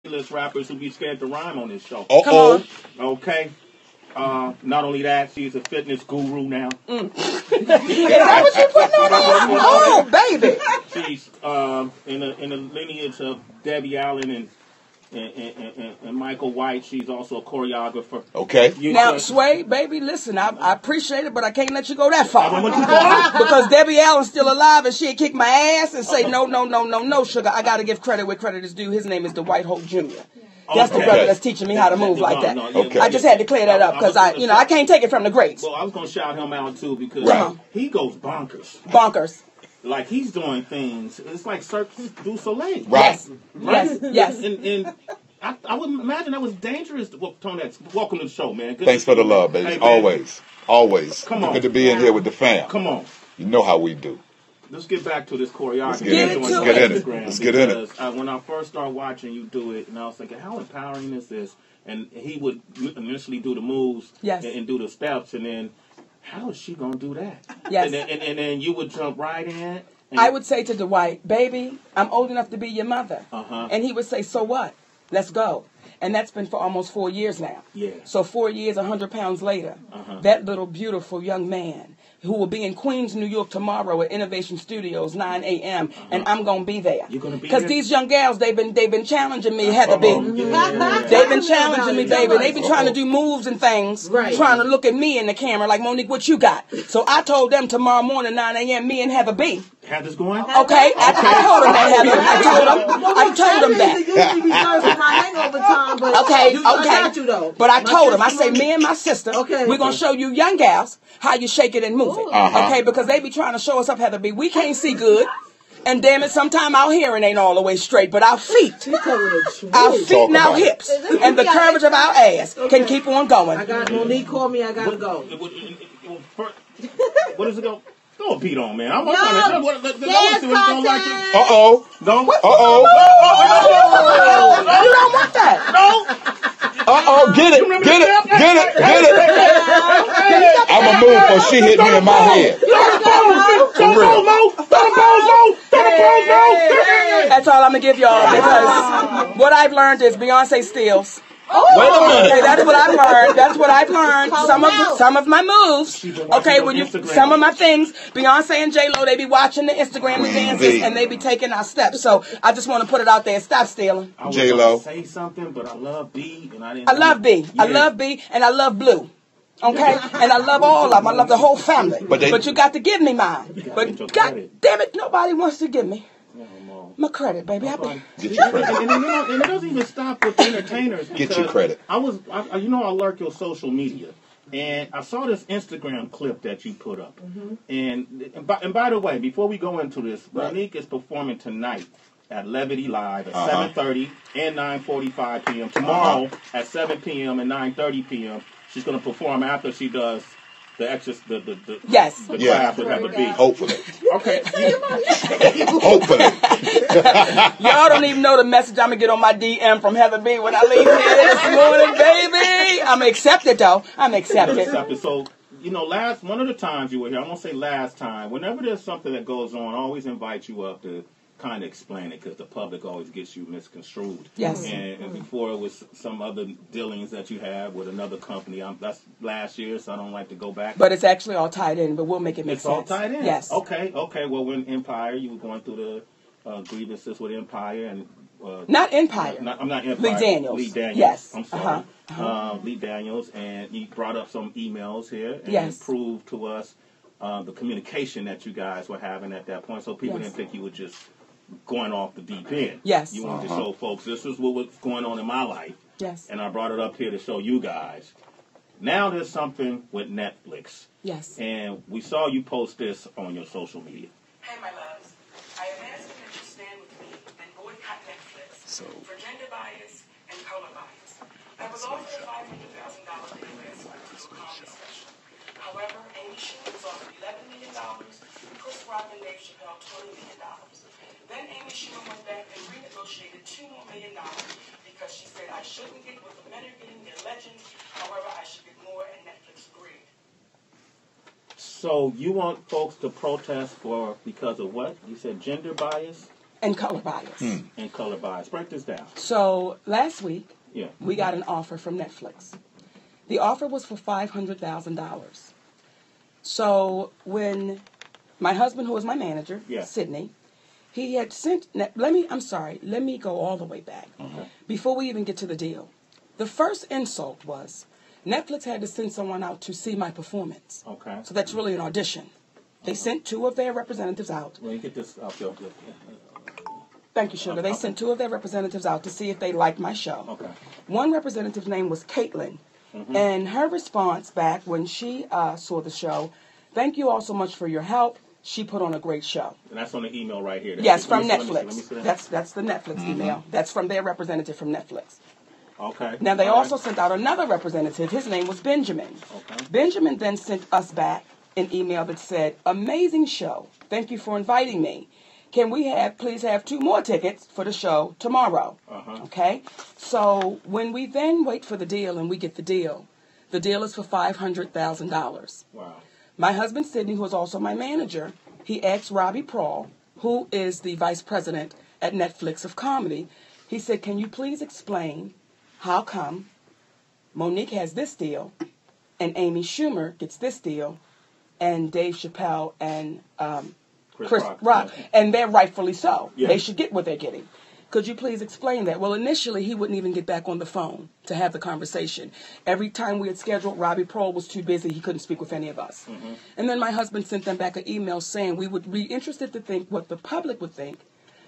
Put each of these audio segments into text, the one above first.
list rappers who be scared to rhyme on this show. Come on. Okay. Not only that, she's a fitness guru now. Is that what you putting on her? Oh, baby. She's in the lineage of Debbie Allen and Michael White. She's also a choreographer. Okay. Now, Sway, baby, listen, I appreciate it, but I can't let you go that far. Because Debbie Allen's still alive and she'd kick my ass and say, no, sugar. I got to give credit where credit is due. His name is Dwight Hope Jr. That's the brother that's teaching me how to move like that. Okay. I just had to clear that up because I can't take it from the greats. Well, I was going to shout him out, too, because he goes bonkers. Bonkers. Like, he's doing things. It's like Cirque du Soleil. Right. Yes. And I would imagine that was dangerous. Well, Tony, welcome to the show, man. Thanks for the love, baby. Hey, Always. Come on. Good to be in here with the fam. Come on. You know how we do. Let's get back to this choreography. Let's get in it. When I first started watching you do it, and I was thinking, how empowering is this? And he would initially do the moves and do the steps, and then how is she going to do that? Yes. And then you would jump right in. I would say to Dwight, baby, I'm old enough to be your mother. And he would say, so what? Let's go. And that's been for almost 4 years now. Yeah. So 4 years, 100 pounds later, that little beautiful young man who will be in Queens, New York tomorrow at Innovation Studios, 9 a.m., and I'm going to be there. You're going to be because these young gals, they've been challenging me, Heather B. They've been challenging me, baby. They've been trying to do moves and things, trying to look at me in the camera like, Monique, what you got? So I told them tomorrow morning, 9 a.m., me and Heather B. Heather's going? Okay, I told them that, Heather. I told them that. Okay. But I told them, I say, me and my sister, we're going to show you young gals how you shake it and move it. Okay, because they be trying to show us up, Heather B. We can't see good. And damn it, sometime our hearing ain't all the way straight, but our feet and our hips and the curvature of our ass can keep on going. I got Monique call me, I gotta go. What does it go? Throw a beat on, man. I'm trying to see what it's going like. Uh-oh. No. Uh-oh. You don't want that. No. Uh-oh. Get it. I'm going to move before she hit me in my head. That's all I'm going to give y'all because what I've learned is Beyonce steals. Wait a minute. Okay, that's what I've learned. That's what I've learned. Some of my moves. Okay, some of my things. Beyonce and J-Lo, they be watching the Instagram dances and they be taking our steps. So I just want to put it out there. Stop stealing. J-Lo. Say something, but I love B and I didn't. I love B. I love B and I love Blue. Okay, and I love all of them. I love the whole family. But you got to give me mine. But God damn it, nobody wants to give me my credit, baby. Get your credit. And it doesn't even stop with entertainers. Get your credit. I lurk your social media, and I saw this Instagram clip that you put up. And by the way, before we go into this, Monique is performing tonight at Levity Live at 7:30 and 9:45 p.m. Tomorrow at 7 p.m. and 9:30 p.m. She's going to perform after she does the class with Heather B. Hopefully. Okay. Hopefully. Y'all don't even know the message I'm going to get on my DM from Heather B when I leave here this morning, baby. I'm accepted, though. I'm accepted. So, one of the times you were here, I'm going to say last time, whenever there's something that goes on, I always invite you up to kind of explain it because the public always gets you misconstrued. Yes. And before it was some other dealings that you had with another company. That's last year, so I don't like to go back. But it's actually all tied in, but we'll make it make sense. It's all tied in? Yes. Okay. Well, when Empire, you were going through the grievances with Empire and... not Empire. I'm not Empire. Lee Daniels. Yes. I'm sorry. Lee Daniels, and you brought up some emails here and proved to us the communication that you guys were having at that point, so people didn't think you were just going off the deep end. Yes. You wanted to show folks this is what was going on in my life. Yes. And I brought it up here to show you guys. Now there's something with Netflix. Yes. And we saw you post this on your social media. Hey, my loves. I am asking that you stand with me and boycott Netflix for gender bias and color bias. I was offered a $500,000 pay raise to accomplish special. However, Amy Schumer was offered $11 million, Chris Rock and Dave Chappelle $20 million. Then Amy Schumer went back and renegotiated $2 more million because she said I shouldn't get what the men are getting, their legends. However, I should get more, and Netflix agreed. So you want folks to protest because of what? You said gender bias? and color bias. And color bias. Break this down. So last week, Yeah. we got an offer from Netflix. The offer was for $500,000. So when my husband, who was my manager, Yeah. Sydney, he had sent, let me go all the way back. Okay. Before we even get to the deal. The first insult was Netflix had to send someone out to see my performance. Okay. So that's really an audition. They sent 2 of their representatives out. Well, you get this off your... Thank you, Sugar. They sent 2 of their representatives out to see if they liked my show. Okay. One representative's name was Caitlin. And her response back when she saw the show, thank you all so much for your help. She put on a great show. And that's on the email right here. Yes, from Let me Netflix. see that. That's the Netflix email. That's from their representative from Netflix. Okay. Now, they All also right. sent out another representative. His name was Benjamin. Okay. Benjamin then sent us back an email that said, amazing show. Thank you for inviting me. Can we please have 2 more tickets for the show tomorrow? Okay? So when we then wait for the deal and we get the deal is for $500,000. Wow. My husband, Sidney, who is also my manager, he asked Robbie Prawl, who is the vice president at Netflix of comedy, he said, can you please explain how come Monique has this deal and Amy Schumer gets this deal and Dave Chappelle and Chris Rock, and they're rightfully so. Yeah. They should get what they're getting. Could you please explain that? Well, initially, he wouldn't even get back on the phone to have the conversation. Every time we had scheduled, Robbie Prawl was too busy. He couldn't speak with any of us. And then my husband sent them back an email saying we would be interested to think what the public would think,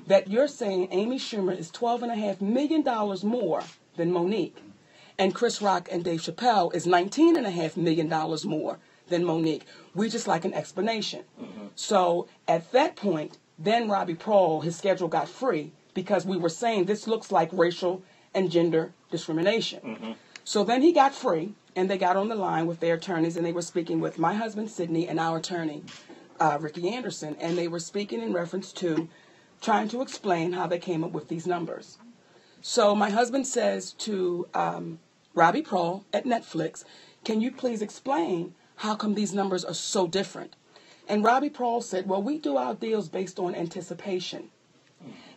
that you're saying Amy Schumer is $12.5 million more than Monique, and Chris Rock and Dave Chappelle is $19.5 million more than Monique. We just like an explanation. So at that point, then Robbie Prawl, his schedule got free because we were saying this looks like racial and gender discrimination. So then he got free, and they got on the line with their attorneys, and they were speaking with my husband, Sidney, and our attorney, Ricky Anderson, and they were speaking in reference to trying to explain how they came up with these numbers. So my husband says to Robbie Prawl at Netflix, can you please explain how come these numbers are so different? And Robbie Prawl said, well, we do our deals based on anticipation.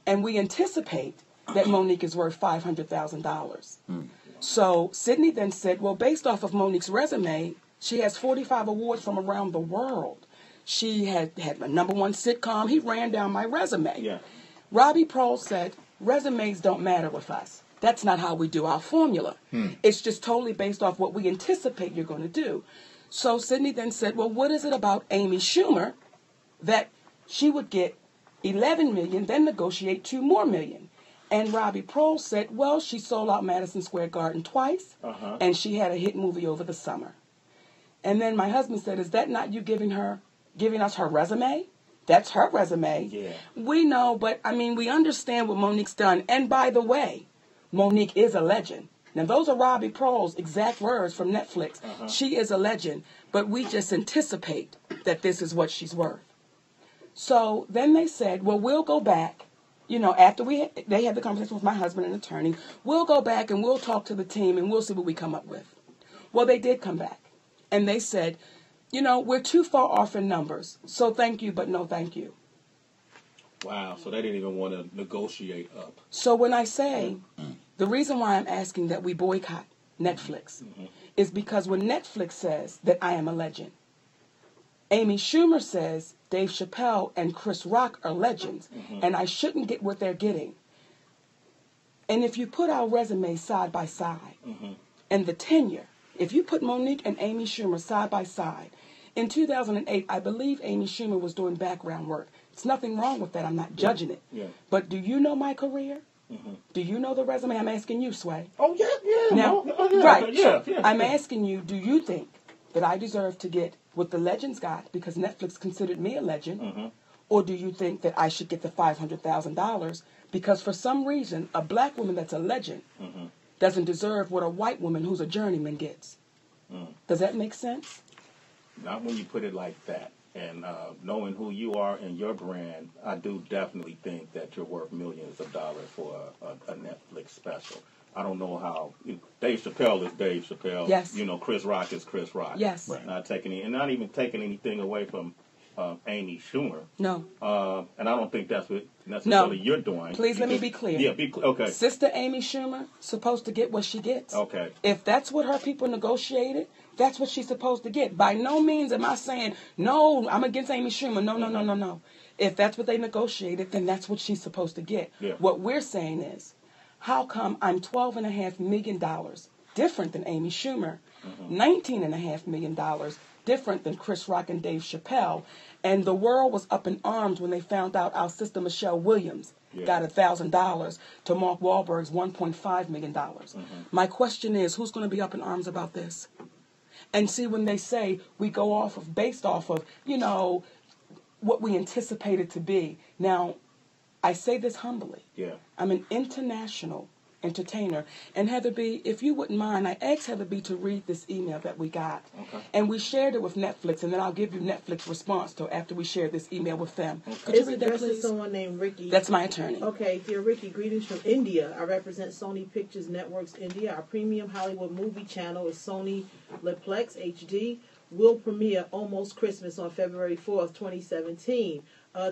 And we anticipate that Monique is worth $500,000. So Sidney then said, well, based off of Monique's resume, she has 45 awards from around the world. She had a #1 sitcom. He ran down my resume. Yeah. Robbie Prawl said, resumes don't matter with us. That's not how we do our formula. It's just totally based off what we anticipate you're going to do. So Sidney then said, well, what is it about Amy Schumer that she would get $11 million, then negotiate $2 more million? And Robbie Prawl said, well, she sold out Madison Square Garden twice, and she had a hit movie over the summer. And then my husband said, is that not you giving us her resume? That's her resume. Yeah. We know, but I mean, we understand what Monique's done. And by the way, Monique is a legend. Now, those are Robbie Prawl's exact words from Netflix. She is a legend, but we just anticipate that this is what she's worth. So then they said, well, we'll go back. You know, after they had the conversation with my husband and attorney, we'll go back and we'll talk to the team and we'll see what we come up with. Well, they did come back. And they said, you know, we're too far off in numbers. So thank you, but no thank you. Wow. So they didn't even want to negotiate up. So when I say the reason why I'm asking that we boycott Netflix is because when Netflix says that I am a legend, Amy Schumer says Dave Chappelle and Chris Rock are legends, and I shouldn't get what they're getting. And if you put our resumes side by side, and the tenure, if you put Monique and Amy Schumer side by side, in 2008, I believe Amy Schumer was doing background work. There's nothing wrong with that. I'm not judging it. Yeah. But do you know my career? Do you know the resume? I'm asking you, Sway. Oh, yeah. Now, yeah, right. Yeah, I'm asking you, do you think that I deserve to get what the legends got because Netflix considered me a legend? Or do you think that I should get the $500,000 because for some reason a black woman that's a legend doesn't deserve what a white woman who's a journeyman gets? Does that make sense? Not when you put it like that. And knowing who you are and your brand, I do definitely think that you're worth millions of dollars for a Netflix special. I don't know how. Dave Chappelle is Dave Chappelle. Yes. You know, Chris Rock is Chris Rock. Yes. Not even taking anything away from Amy Schumer. No. And I don't think that's what necessarily you're doing. Please let me be clear. Yeah, okay. Sister Amy Schumer supposed to get what she gets. Okay. If that's what her people negotiated, that's what she's supposed to get. By no means am I saying, no, I'm against Amy Schumer. No. If that's what they negotiated, then that's what she's supposed to get. Yeah. What we're saying is, how come I'm $12.5 million different than Amy Schumer, $19.5 million different than Chris Rock and Dave Chappelle, and the world was up in arms when they found out our sister Michelle Williams got $1,000 to Mark Wahlberg's $1.5 million. My question is, who's going to be up in arms about this? And see, when they say we go based off of, what we anticipated to be. Now, I say this humbly. Yeah. I'm an international entertainer. And Heather B., if you wouldn't mind, I asked Heather B. to read this email that we got. Okay. And we shared it with Netflix, and then I'll give you Netflix response to after we share this email with them. Okay. Could you read that, please? It's someone named Ricky. That's my attorney. Okay, dear Ricky, greetings from India. I represent Sony Pictures Networks India. Our premium Hollywood movie channel is Sony Leplex HD. Will premiere Almost Christmas on February 4th, 2017.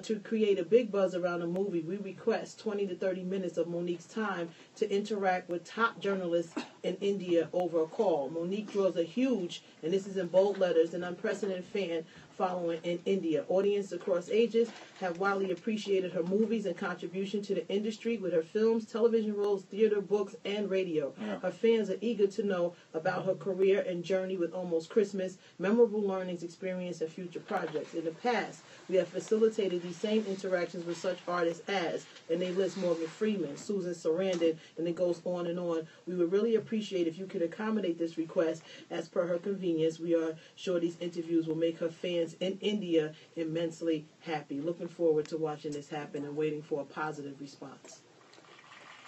To create a big buzz around the movie, we request 20 to 30 minutes of Monique's time to interact with top journalists in India over a call. Monique draws a huge, and this is in bold letters, an unprecedented fan following in India. Audiences across ages have widely appreciated her movies and contribution to the industry with her films, television roles, theater, books, and radio. Yeah. Her fans are eager to know about her career and journey with Almost Christmas, memorable learnings, experience, and future projects. In the past, we have facilitated these same interactions with such artists as, and they list Morgan Freeman, Susan Sarandon, and it goes on and on. We would really appreciate if you could accommodate this request as per her convenience. We are sure these interviews will make her fans in India immensely happy. Looking forward to watching this happen and waiting for a positive response.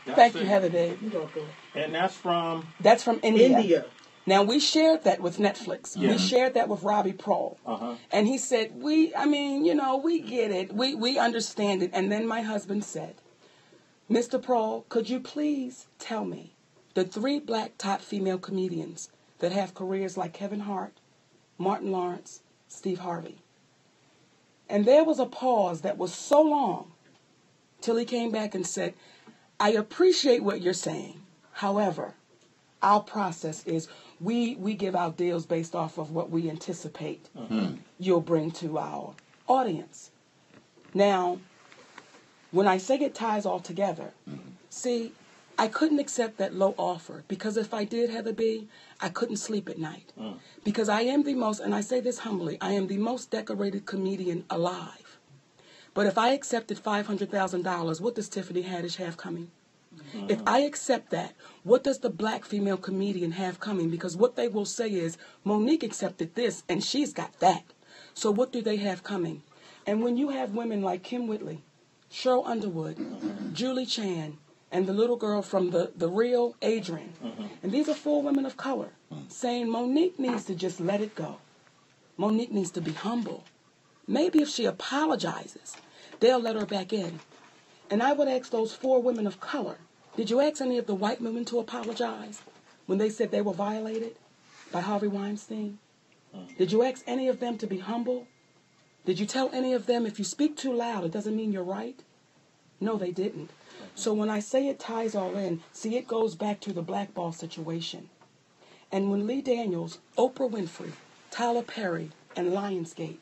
Thank you, Heather B. You're welcome. And that's from? That's from India. India. Now, we shared that with Netflix. Yeah. We shared that with Robbie Prohl. And he said, we get it. We understand it. And then my husband said, Mr. Prohl, could you please tell me the 3 black top female comedians that have careers like Kevin Hart, Martin Lawrence, Steve Harvey? And there was a pause that was so long till he came back and said, I appreciate what you're saying. However, our process is we give our deals based off of what we anticipate you'll bring to our audience. Now, when I say it ties all together, see, I couldn't accept that low offer because if I did, Heather B., I couldn't sleep at night. Because I am the most, and I say this humbly, I am the most decorated comedian alive. But if I accepted $500,000, what does Tiffany Haddish have coming? If I accept that, what does the black female comedian have coming? Because what they will say is, Monique accepted this, and she's got that. So what do they have coming? And when you have women like Kim Whitley, Cheryl Underwood, Julie Chan, and the little girl from the real Adrian, and these are 4 women of color, saying Monique needs to just let it go. Monique needs to be humble. Maybe if she apologizes, they'll let her back in. And I would ask those 4 women of color, did you ask any of the white women to apologize when they said they were violated by Harvey Weinstein? Did you ask any of them to be humble? Did you tell any of them if you speak too loud, it doesn't mean you're right? No, they didn't. So when I say it ties all in, see, it goes back to the blackball situation. And when Lee Daniels, Oprah Winfrey, Tyler Perry, and Lionsgate,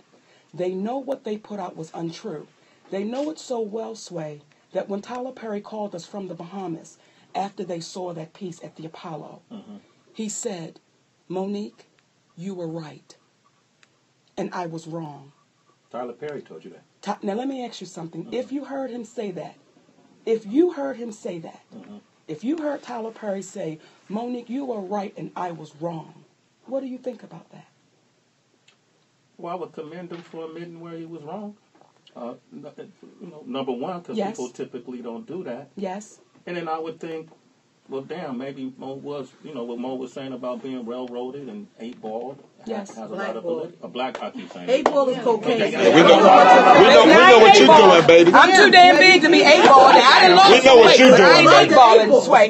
they know what they put out was untrue. They know it so well, Sway, that when Tyler Perry called us from the Bahamas after they saw that piece at the Apollo, he said, Monique, you were right, and I was wrong. Tyler Perry told you that. Now, let me ask you something. If you heard him say that, if you heard Tyler Perry say, Monique, you were right and I was wrong, what do you think about that? Well, I would commend him for admitting where he was wrong. Number one, because people typically don't do that. Yes. And then I would think Well, damn, maybe Mo was, what Mo was saying about being railroaded and 8-balled. Yes. Has a lot of a black hockey saying. 8-ball is cocaine. Okay, we know what you're doing, baby. I'm too damn big to be 8-balling. I didn't lose We know what you're doing, I ain't 8-balling, Sway.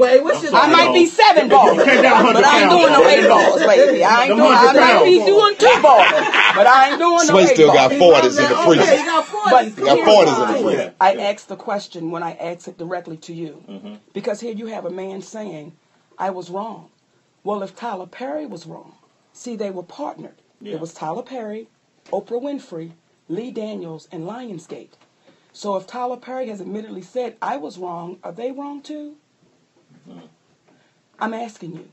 I might be 7-balling, but I ain't doing no 8-balls, baby. I might be doing 2-balling, but I ain't doing no 8-balls. Sway still got 40s in the freezer. He got 40s. He got 40s in the freezer. I asked the question when I asked it directly to you. Because here you have a man saying, I was wrong. Well, if Tyler Perry was wrong, see, they were partnered. Yeah. It was Tyler Perry, Oprah Winfrey, Lee Daniels, and Lionsgate. So if Tyler Perry has admittedly said, I was wrong, are they wrong too? I'm asking you.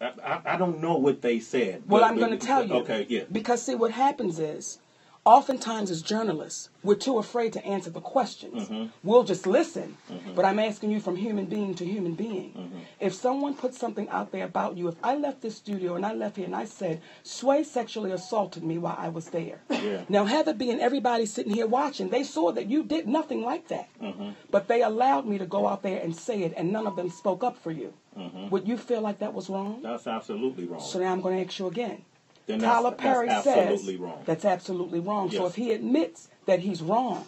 I don't know what they said. Well, I'm going to tell you. Okay, yeah. Because, see, what happens is, oftentimes as journalists, we're too afraid to answer the questions. We'll just listen. But I'm asking you from human being to human being. If someone puts something out there about you, if I left this studio and I left here and I said, Sway sexually assaulted me while I was there. Yeah. Now, Heather B and everybody sitting here watching, they saw that you did nothing like that. But they allowed me to go out there and say it, and none of them spoke up for you. Would you feel like that was wrong? That's absolutely wrong. So now I'm going to ask you again. Then Tyler Perry that's says absolutely wrong. That's absolutely wrong. Yes. So if he admits that he's wrong,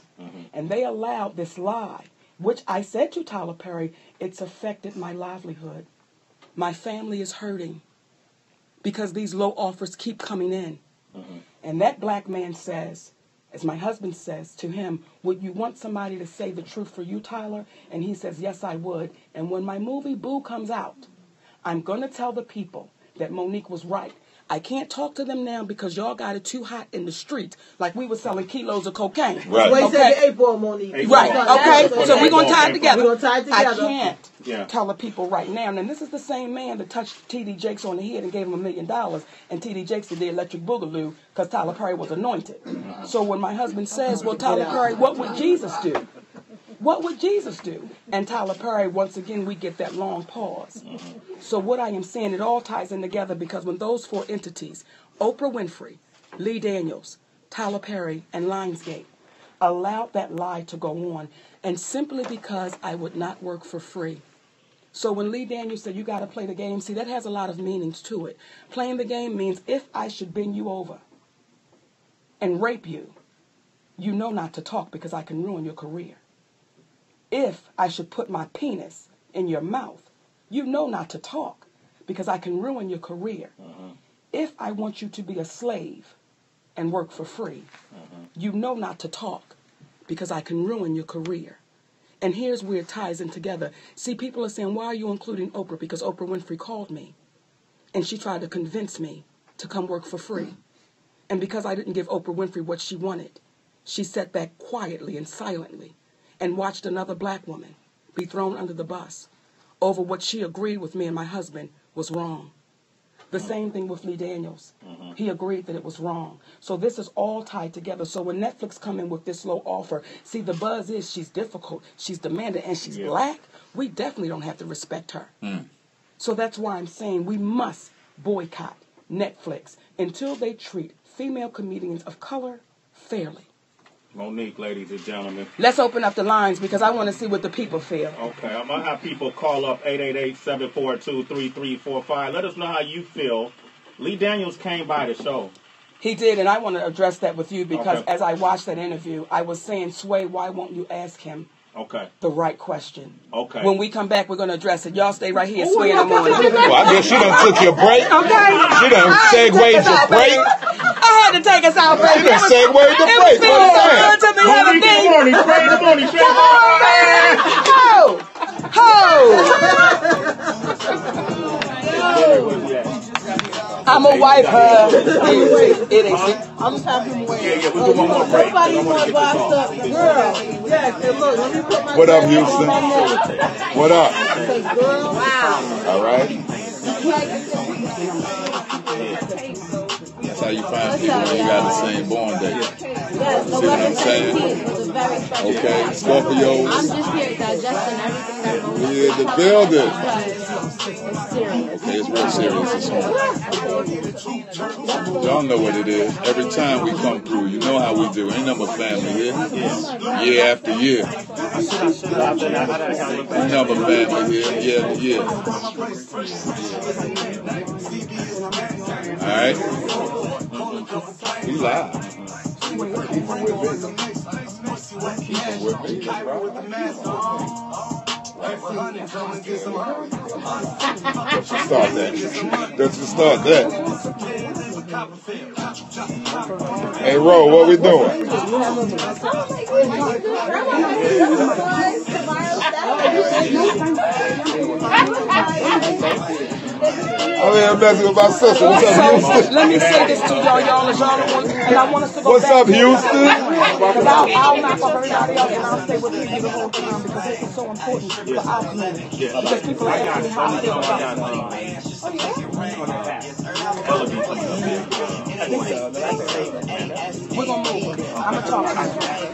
and they allowed this lie, which I said to Tyler Perry, it's affected my livelihood. My family is hurting because these low offers keep coming in. And that black man says, as my husband says to him, would you want somebody to say the truth for you, Tyler? And he says, yes, I would. And when my movie Boo comes out, I'm going to tell the people that Monique was right. I can't talk to them now because y'all got it too hot in the street, like we were selling kilos of cocaine. Right. Well, he Okay. said 8-ball, Monique. Right. Okay. So we're gonna tie it together. We're gonna tie it together. I can't tell the people right now. And this is the same man that touched T.D. Jakes on the head and gave him $1 million, and T.D. Jakes did the electric boogaloo because Tyler Perry was anointed. So when my husband says, "Well, Tyler Perry, what would Jesus do?" What would Jesus do? And Tyler Perry, once again, we get that long pause. So what I am saying, it all ties in together because when those four entities, Oprah Winfrey, Lee Daniels, Tyler Perry, and Lionsgate, allowed that lie to go on, and simply because I would not work for free. So when Lee Daniels said, you got to play the game, see, that has a lot of meanings to it. Playing the game means if I should bend you over and rape you, you know not to talk because I can ruin your career. If I should put my penis in your mouth, you know not to talk because I can ruin your career. If I want you to be a slave and work for free, you know not to talk because I can ruin your career. And here's where it ties in together. See, people are saying, why are you including Oprah? Because Oprah Winfrey called me and she tried to convince me to come work for free. And because I didn't give Oprah Winfrey what she wanted, she sat back quietly and silently and watched another black woman be thrown under the bus over what she agreed with me and my husband was wrong. The same thing with Lee Daniels. He agreed that it was wrong. So this is all tied together. So when Netflix come in with this low offer, see, the buzz is she's difficult, she's demanding, and she's black. We definitely don't have to respect her. So that's why I'm saying we must boycott Netflix until they treat female comedians of color fairly. Monique, ladies and gentlemen. Let's open up the lines because I want to see what the people feel. Okay, I'm going to have people call up 888-742-3345. Let us know how you feel. Lee Daniels came by the show. He did, and I want to address that with you because as I watched that interview, I was saying, Sway, why won't you ask him the right question? Okay. When we come back, we're going to address it. Y'all stay right here, Sway in the morning. Well, I guess she done took your break. Okay. She done segued your break. I had to take us out, baby. She done segued the break. It feels so good to be having things. Good morning, straight in the morning, straight in the morning. Ho! I'm a wife, her. It is. I'm just happy to wait. Yeah, we do one more break. Nobody wants boxed up. Girl, yes, and look, let me put my What up, Houston? What up? girl, wow. All right. That's how you find people when you got the same born day. Yes, See what I'm saying? Okay, Scorpios. I'm just here digesting everything that goes We in the building. It's serious. Okay, it's real serious. It's on. Y'all know what it is. Every time we come through, you know how we do. Ain't number family here. Year after year. Number family here, year after year. Alright? We live. Start that. Let's just start that. Hey, Ro, what we doing? I'm messing with my sister. What's up, Houston? Let me say this to y'all, as y'all want, and I want us to go What's back up, Houston? Because I'll knock off everybody else and I'll stay with you the whole time because this is so important for our community. Because people are asking how I feel about we're going to move. I'm going to talk to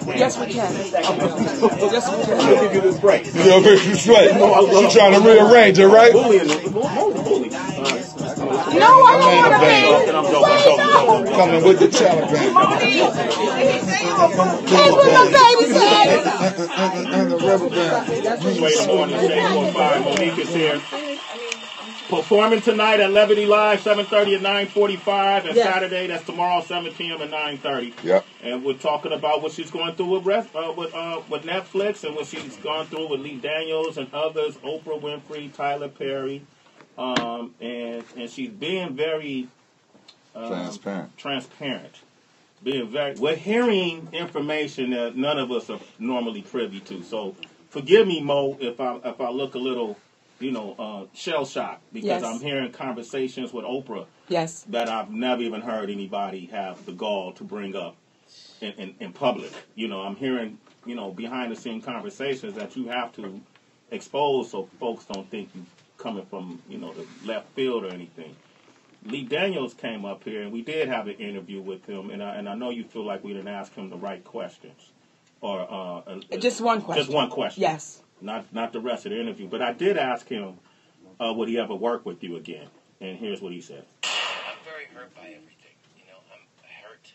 you. Yes, we can. Yes, we can. I'll give you this break. You know, this right. She's trying to rearrange it, right? No, I don't want to be. Coming with the telegram. Hey, where my baby's at? And the rubber band. Wait a morning, 8:45. Monique is here. Performing tonight at Levity Live, 7:30 and 9:45. And Saturday, that's tomorrow, 7 p.m. and 9:30. Yep. And we're talking about what she's going through with Netflix and what she's gone through with Lee Daniels and others, Oprah Winfrey, Tyler Perry. And she's being very transparent. We're hearing information that none of us are normally privy to. So forgive me, Mo, if I look a little, shell shocked because I'm hearing conversations with Oprah that I've never even heard anybody have the gall to bring up in public. I'm hearing behind the scene conversations that you have to expose so folks don't think you coming from the left field or anything. Lee Daniels came up here and we did have an interview with him, and I know you feel like we didn't ask him the right questions, or just one question. Just one question. Yes. Not the rest of the interview, but I did ask him, would he ever work with you again? And here's what he said. I'm very hurt by everything. I'm hurt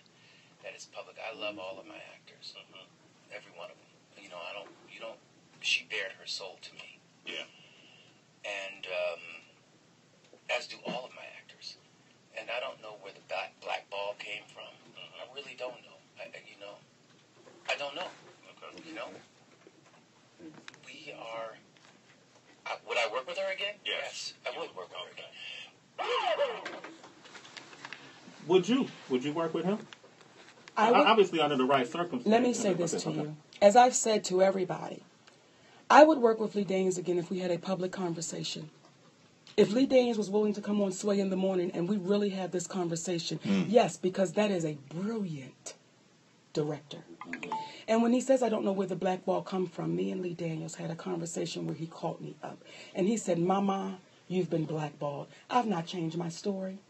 that it's public. I love all of my actors, every one of them. She bared her soul to me. Yeah. And as do all of my actors. And I don't know where the black ball came from. I really don't know. I don't know. We are. Would I work with her again? Yes, I would work with her again. Would you work with him? Obviously under the right circumstances. Let me say this to you. As I've said to everybody, I would work with Lee Daniels again if we had a public conversation. If Lee Daniels was willing to come on Sway in the Morning and we really had this conversation, yes, because that is a brilliant director. And when he says, I don't know where the black ball come from, me and Lee Daniels had a conversation where he called me up. And he said, Mama, you've been blackballed. I've not changed my story.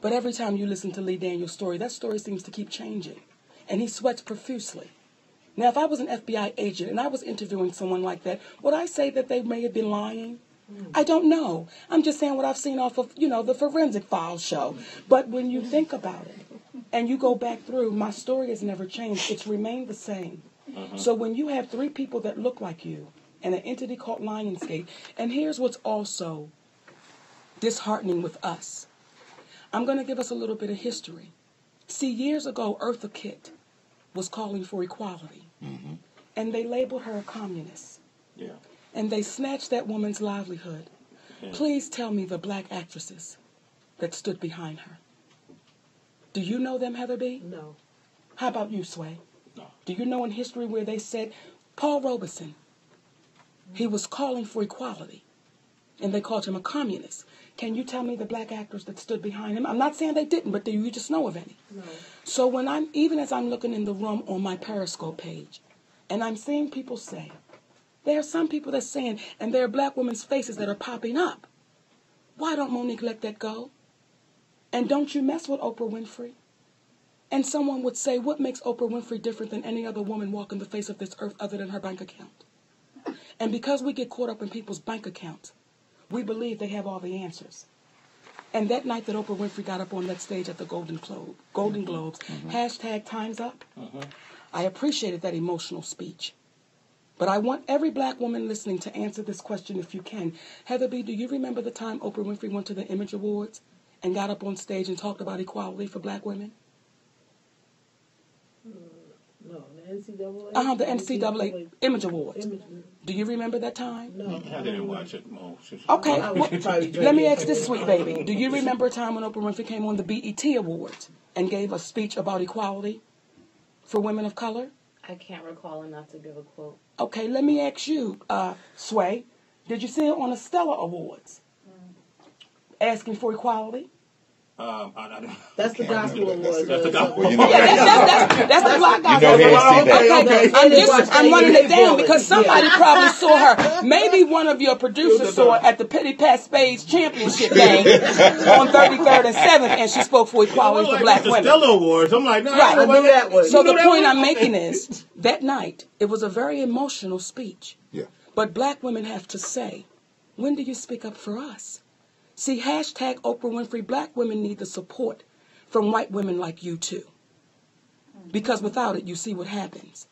But every time you listen to Lee Daniels' story, that story seems to keep changing. And he sweats profusely. Now, if I was an FBI agent and I was interviewing someone like that, would I say that they may have been lying? I don't know. I'm just saying what I've seen off of, the Forensic Files show. But when you think about it and you go back through, my story has never changed. It's remained the same. So when you have three people that look like you and an entity called Lionsgate, and here's what's also disheartening with us. I'm going to give us a little bit of history. See, years ago, Eartha Kitt was calling for equality. And they labeled her a communist. Yeah. And they snatched that woman's livelihood. Yeah. Please tell me the black actresses that stood behind her. Do you know them, Heather B? No. How about you, Sway? No. Do you know in history where they said, Paul Robeson, he was calling for equality, and they called him a communist. Can you tell me the black actors that stood behind him? I'm not saying they didn't, but do you just know of any? No. So even as I'm looking in the room on my Periscope page, and I'm seeing people say, there are some people that's saying, and there are black women's faces that are popping up. Why don't Monique let that go? And don't you mess with Oprah Winfrey? And someone would say, what makes Oprah Winfrey different than any other woman walking the face of this earth other than her bank account? And because we get caught up in people's bank accounts, we believe they have all the answers. And that night that Oprah Winfrey got up on that stage at the Golden Globes, hashtag Time's Up, I appreciated that emotional speech. But I want every black woman listening to answer this question if you can. Heather B., do you remember the time Oprah Winfrey went to the Image Awards and got up on stage and talked about equality for black women? No, the NCAA? The NCAA Image Awards. Do you remember that time? No. I didn't watch it. No. Okay, let me ask this, sweet baby. Do you remember a time when Oprah Winfrey came on the BET Awards and gave a speech about equality for women of color? I can't recall enough to give a quote. Okay, let me ask you, Sway. Did you see her on the Stella Awards asking for equality? That's the gospel awards. That's the gospel. Well, that's the black gospel. I'm running it down because somebody probably saw her. Maybe one of your producers saw her at the Petty Pat Spades Championship game on 33rd and 7th, and she spoke for equality for black women. Stella Awards. I'm like, no, right. I know that one. So the point I'm making is, that night, it was a very emotional speech. Yeah. But black women have to say, when do you speak up for us? See, hashtag Oprah Winfrey, black women need the support from white women like you too. Because without it, you see what happens.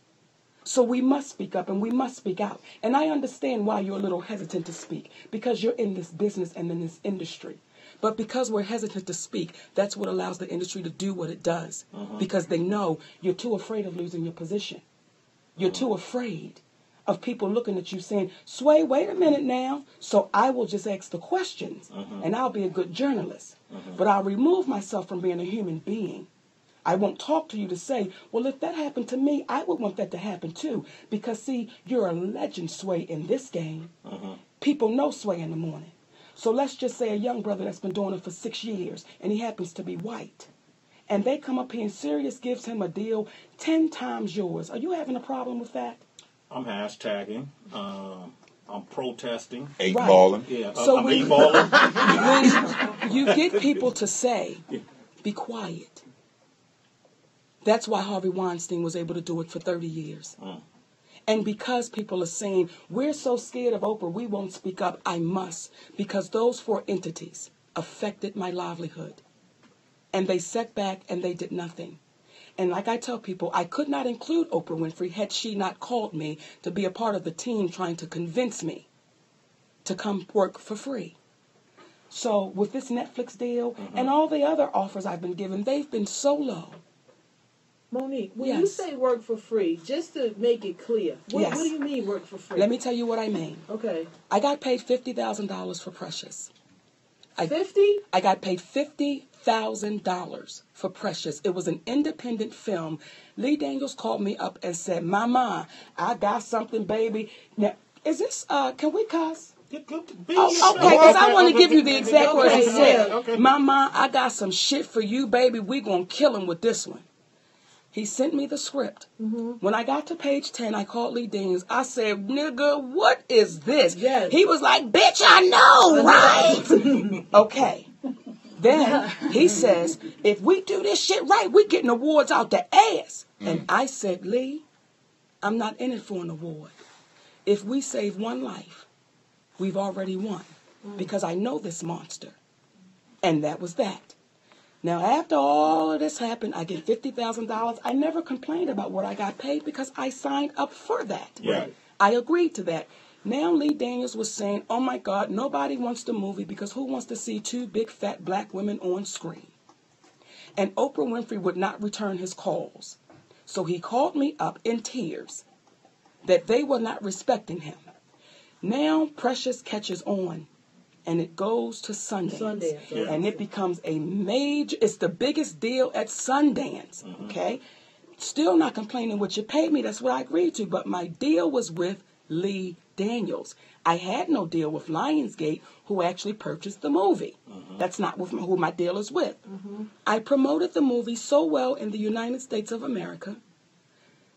So we must speak up and we must speak out. And I understand why you're a little hesitant to speak, because you're in this business and in this industry. But because we're hesitant to speak, that's what allows the industry to do what it does. Because they know you're too afraid of losing your position. You're too afraid of people looking at you saying, Sway, wait a minute now. So I will just ask the questions and I'll be a good journalist. But I'll remove myself from being a human being. I won't talk to you to say, well, if that happened to me, I would want that to happen too. Because, see, you're a legend, Sway, in this game. People know Sway in the morning. So let's just say a young brother that's been doing it for 6 years and he happens to be white. And they come up here and Sirius gives him a deal 10 times yours. Are you having a problem with that? I'm hashtagging. I'm protesting. Eight-balling. Yeah, so I'm eight-balling. When you get people to say, be quiet. That's why Harvey Weinstein was able to do it for 30 years. And because people are saying, we're so scared of Oprah, we won't speak up, I must. Because those 4 entities affected my livelihood. And they sat back and they did nothing. And like I tell people, I could not include Oprah Winfrey had she not called me to be a part of the team trying to convince me to come work for free. So with this Netflix deal and all the other offers I've been given, they've been so low. Monique, when you say work for free, just to make it clear, what do you mean work for free? Let me tell you what I mean. Okay. I got paid $50,000 for Precious. 50? I got paid $50,000 for Precious. It was an independent film. Lee Daniels called me up and said, Mama, I got something, baby. Now, is this, can we cuss? Okay, because I want to give you the exact words he said. Mama, I got some shit for you, baby. We gonna kill him with this one. He sent me the script. When I got to page 10, I called Lee Daniels. I said, nigga, what is this? Yes. He was like, bitch, I know, right? Okay. Then he says, if we do this shit right, we getting awards out the ass. And I said, Lee, I'm not in it for an award. If we save one life, we've already won. Because I know this monster. And that was that. Now, after all of this happened, I get $50,000. I never complained about what I got paid because I signed up for that. Right. I agreed to that. Now Lee Daniels was saying, oh, my God, nobody wants the movie because who wants to see 2 big, fat black women on screen? And Oprah Winfrey would not return his calls. So he called me up in tears that they were not respecting him. Now Precious catches on. And it goes to Sundance. And it becomes a major, it's the biggest deal at Sundance, okay? Still not complaining what you paid me, that's what I agreed to, but my deal was with Lee Daniels. I had no deal with Lionsgate, who actually purchased the movie. That's not with who my deal is with. I promoted the movie so well in the United States of America,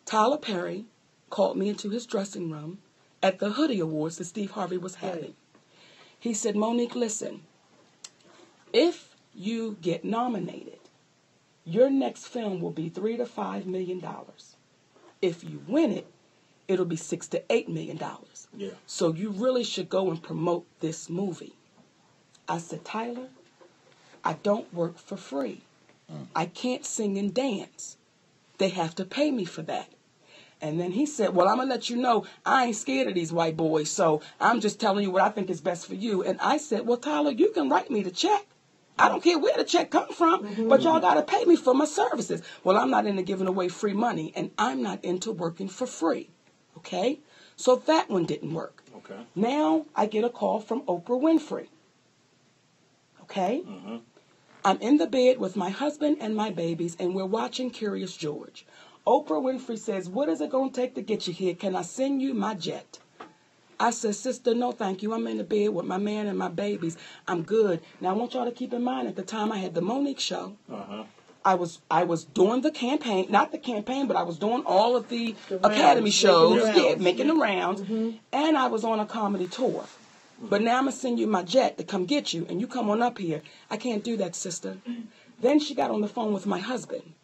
Tyler Perry called me into his dressing room at the Hoodie Awards that Steve Harvey was having. He said, Monique, listen, if you get nominated, your next film will be $3 to $5 million. If you win it, it'll be $6 to $8 million. Yeah. So you really should go and promote this movie. I said, Tyler, I don't work for free. I can't sing and dance. They have to pay me for that. And then he said, well, I'm going to let you know I ain't scared of these white boys, so I'm just telling you what I think is best for you. And I said, well, Tyler, you can write me the check. I don't care where the check come from, but y'all got to pay me for my services. Well, I'm not into giving away free money, and I'm not into working for free. Okay? So that one didn't work. Okay. Now I get a call from Oprah Winfrey. Okay? I'm in the bed with my husband and my babies, and we're watching Curious George. Oprah Winfrey says, what is it going to take to get you here? Can I send you my jet? I said, sister, no, thank you. I'm in the bed with my man and my babies. I'm good. Now, I want y'all to keep in mind, at the time I had the Monique show. I was doing the campaign, not the campaign, but I was doing all of the Academy shows, making the rounds, and I was on a comedy tour. But now I'm going to send you my jet to come get you, and you come on up here. I can't do that, sister. Then she got on the phone with my husband.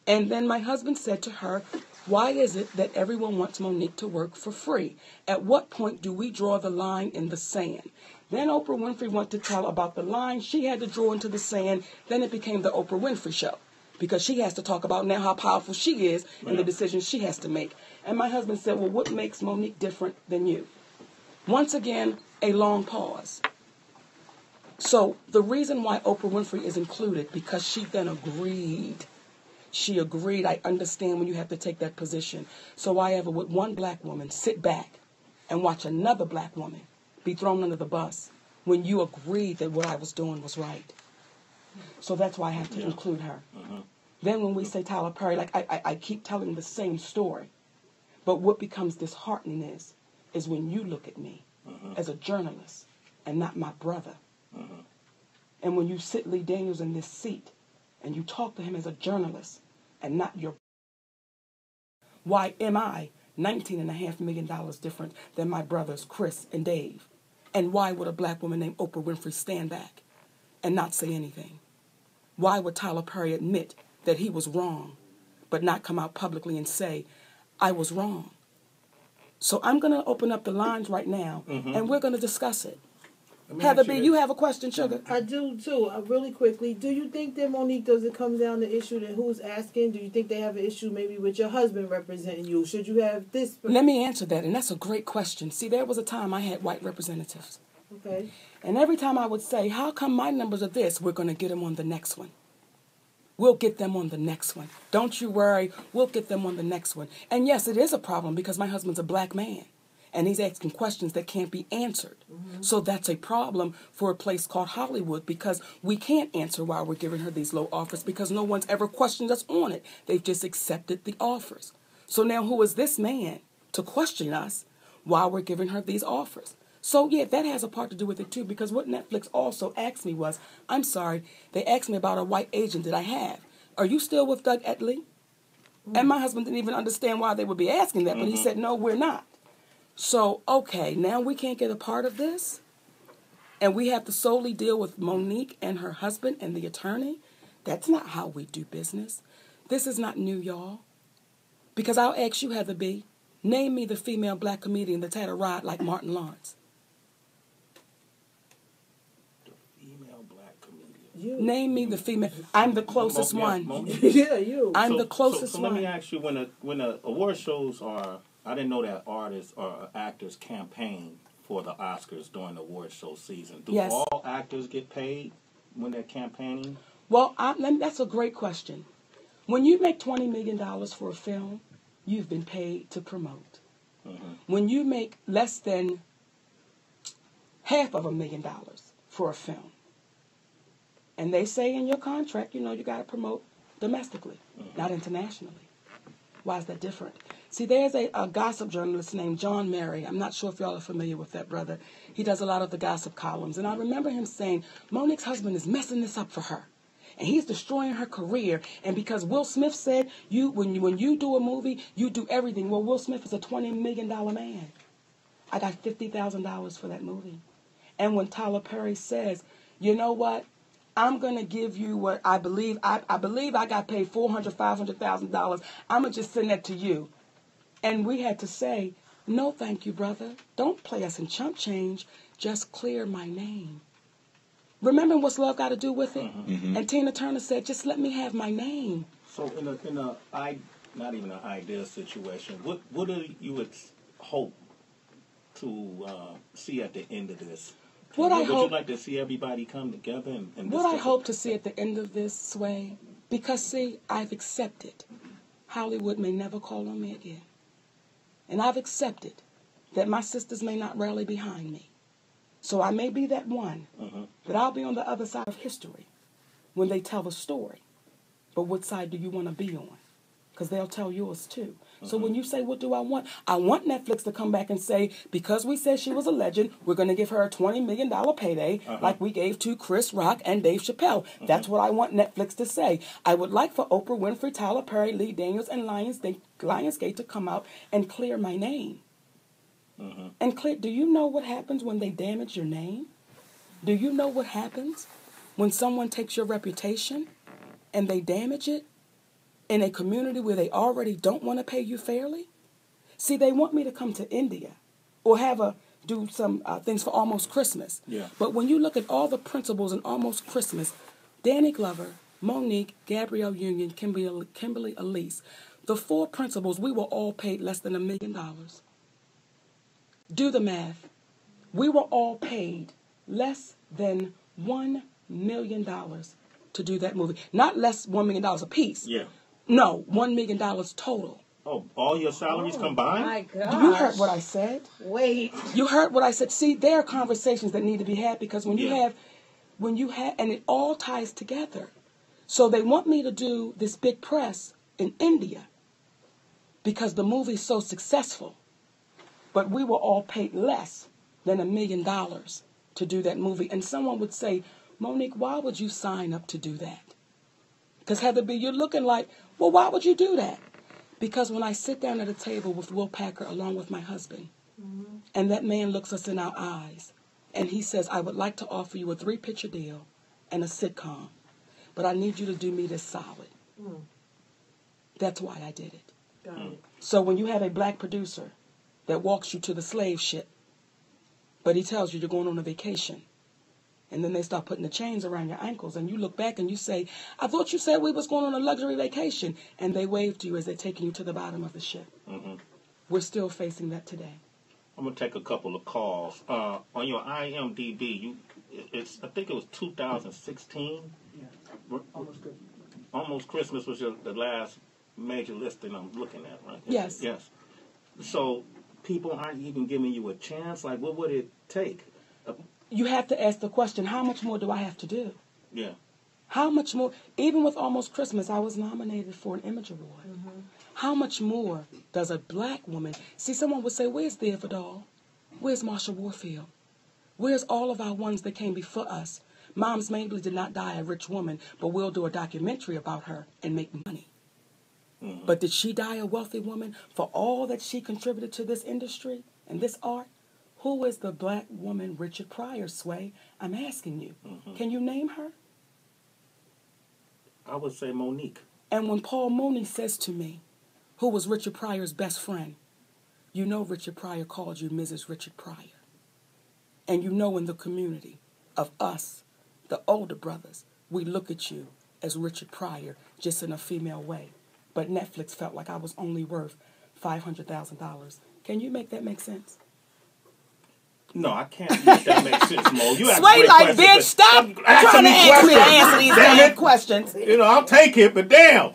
And then my husband said to her, why is it that everyone wants Monique to work for free? At what point do we draw the line in the sand? Then Oprah Winfrey went to tell about the line she had to draw into the sand. Then it became the Oprah Winfrey Show, because she has to talk about now how powerful she is and the decisions she has to make. And my husband said, well, what makes Monique different than you? Once again, a long pause. So the reason why Oprah Winfrey is included, because she then agreed. She agreed. I understand when you have to take that position. So why ever would one black woman sit back and watch another black woman be thrown under the bus when you agreed that what I was doing was right? So that's why I have to include her. Then when we say Tyler Perry, like I keep telling the same story. But what becomes disheartening is when you look at me as a journalist and not my brother. And when you sit Lee Daniels in this seat and you talk to him as a journalist and not your... Why am I $19.5 million different than my brothers Chris and Dave? And why would a black woman named Oprah Winfrey stand back and not say anything? Why would Tyler Perry admit that he was wrong, but not come out publicly and say, I was wrong? So I'm going to open up the lines right now, and we're going to discuss it. Heather B., you have a question, sugar? I do, too. Really quickly, do you think that, Monique, does it come down to issue that who's asking? Do you think they have an issue maybe with your husband representing you? Should you have this? Let me answer that, and that's a great question. See, there was a time I had white representatives. Okay. And every time I would say, how come my numbers are this? We're going to get them on the next one. We'll get them on the next one. Don't you worry. We'll get them on the next one. And yes, it is a problem because my husband's a black man. And he's asking questions that can't be answered. So that's a problem for a place called Hollywood, because we can't answer why we're giving her these low offers because no one's ever questioned us on it. They've just accepted the offers. So now who is this man to question us while we're giving her these offers? So, yeah, that has a part to do with it, too, because what Netflix also asked me was, I'm sorry, they asked me about a white agent that I have. Are you still with Doug Etley? And my husband didn't even understand why they would be asking that, but he said, no, we're not. So, okay, now we can't get a part of this, and we have to solely deal with Monique and her husband and the attorney? That's not how we do business. This is not new, y'all. Because I'll ask you, Heather B., name me the female black comedian that's had a ride like Martin Lawrence. The female black comedian. You. Name me the female. I'm the closest one. Yeah, you. I'm the closest so one. let me ask you, when the award shows are... I didn't know that artists or actors campaign for the Oscars during the award show season. Do all actors get paid when they're campaigning? Well, that's a great question. When you make $20 million for a film, you've been paid to promote. When you make less than $500,000 for a film, and they say in your contract, you got to promote domestically, not internationally. Why is that different? See, there's a gossip journalist named John Mary. I'm not sure if y'all are familiar with that brother. He does a lot of the gossip columns. And I remember him saying, Monique's husband is messing this up for her. And he's destroying her career. And because Will Smith said, when you do a movie, you do everything. Well, Will Smith is a $20 million man. I got $50,000 for that movie. And when Tyler Perry says, you know what? I'm going to give you what I believe. I believe I got paid $400,000, $500,000. I'm going to just send that to you. And we had to say, no, thank you, brother. Don't play us in chump change. Just clear my name. Remember what's love got to do with it? And Tina Turner said, just let me have my name. So in a not even an ideal situation, what do you would hope to see at the end of this? Would you like to see everybody come together? What I hope to see at the end of this, Sway, because, see, I've accepted Hollywood may never call on me again. And I've accepted that my sisters may not rally behind me. So I may be that one, but I'll be on the other side of history when they tell the story. But what side do you want to be on? Because they'll tell yours too. So when you say, what do I want? I want Netflix to come back and say, because we said she was a legend, we're going to give her a $20 million payday like we gave to Chris Rock and Dave Chappelle. That's what I want Netflix to say. I would like for Oprah Winfrey, Tyler Perry, Lee Daniels, and Lionsgate to come out and clear my name. And do you know what happens when they damage your name? Do you know what happens when someone takes your reputation and they damage it in a community where they already don't want to pay you fairly? See, they want me to come to India or do some things for Almost Christmas. Yeah. But when you look at all the principals in Almost Christmas, Danny Glover, Monique, Gabrielle Union, Kimberly Elise, the 4 principals, we were all paid less than $1 million. Do the math. We were all paid less than $1 million to do that movie. Not less $1 million a piece. Yeah. No, $1 million total. Oh, all your salaries combined? My God. You heard what I said? Wait. You heard what I said? See, there are conversations that need to be had because when you have, and it all ties together. So they want me to do this big press in India because the movie's so successful. But we were all paid less than $1 million to do that movie. And someone would say, Monique, why would you sign up to do that? Because Heather B, you're looking like, well, why would you do that? Because when I sit down at a table with Will Packer along with my husband, and that man looks us in our eyes, and he says, I would like to offer you a 3-picture deal and a sitcom, but I need you to do me this solid. That's why I did it. Got it. So when you have a black producer that walks you to the slave ship, but he tells you you're going on a vacation, and then they start putting the chains around your ankles, and you look back and you say, I thought you said we was going on a luxury vacation, and they wave to you as they're taking you to the bottom of the ship. We're still facing that today. I'm going to take a couple of calls. On your IMDb, I think it was 2016? Yeah. Almost Christmas was the last major listing I'm looking at, right? Yes. Yes. So people aren't even giving you a chance? Like, what would it take? You have to ask the question, how much more do I have to do? Yeah. How much more? Even with Almost Christmas, I was nominated for an Image Award. How much more does a black woman... See, someone would say, where's Thea Vidal? Where's Marsha Warfield? Where's all of our ones that came before us? Moms Mabley did not die a rich woman, but we'll do a documentary about her and make money. But did she die a wealthy woman for all that she contributed to this industry and this art? Who is the black woman Richard Pryor, Sway? I'm asking you. Can you name her? I would say Monique. And when Paul Mooney says to me, who was Richard Pryor's best friend, you know Richard Pryor called you Mrs. Richard Pryor. And you know in the community of us, the older brothers, we look at you as Richard Pryor, just in a female way. But Netflix felt like I was only worth $500,000. Can you make that make sense? No, I can't make that make sense, Mo. You have Sway like, bitch, stop trying to ask me to answer these damn questions. You know, I'll take it, but damn.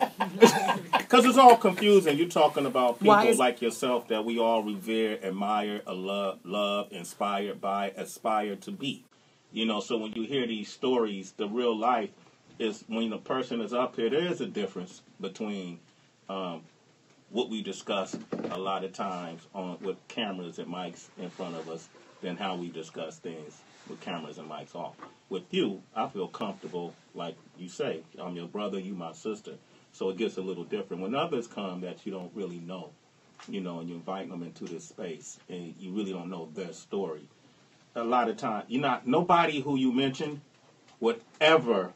Because it's all confusing. You're talking about people like yourself that we all revere, admire, love, inspired by, aspire to be. You know, so when you hear these stories, the real life is when the person is up here, there is a difference between what we discuss a lot of times with cameras and mics in front of us than how we discuss things with cameras and mics off. With you, I feel comfortable, like you say, I'm your brother, you my sister, so it gets a little different. When others come that you don't really know, you know, and you invite them into this space, and you really don't know their story, a lot of times, nobody who you mentioned would ever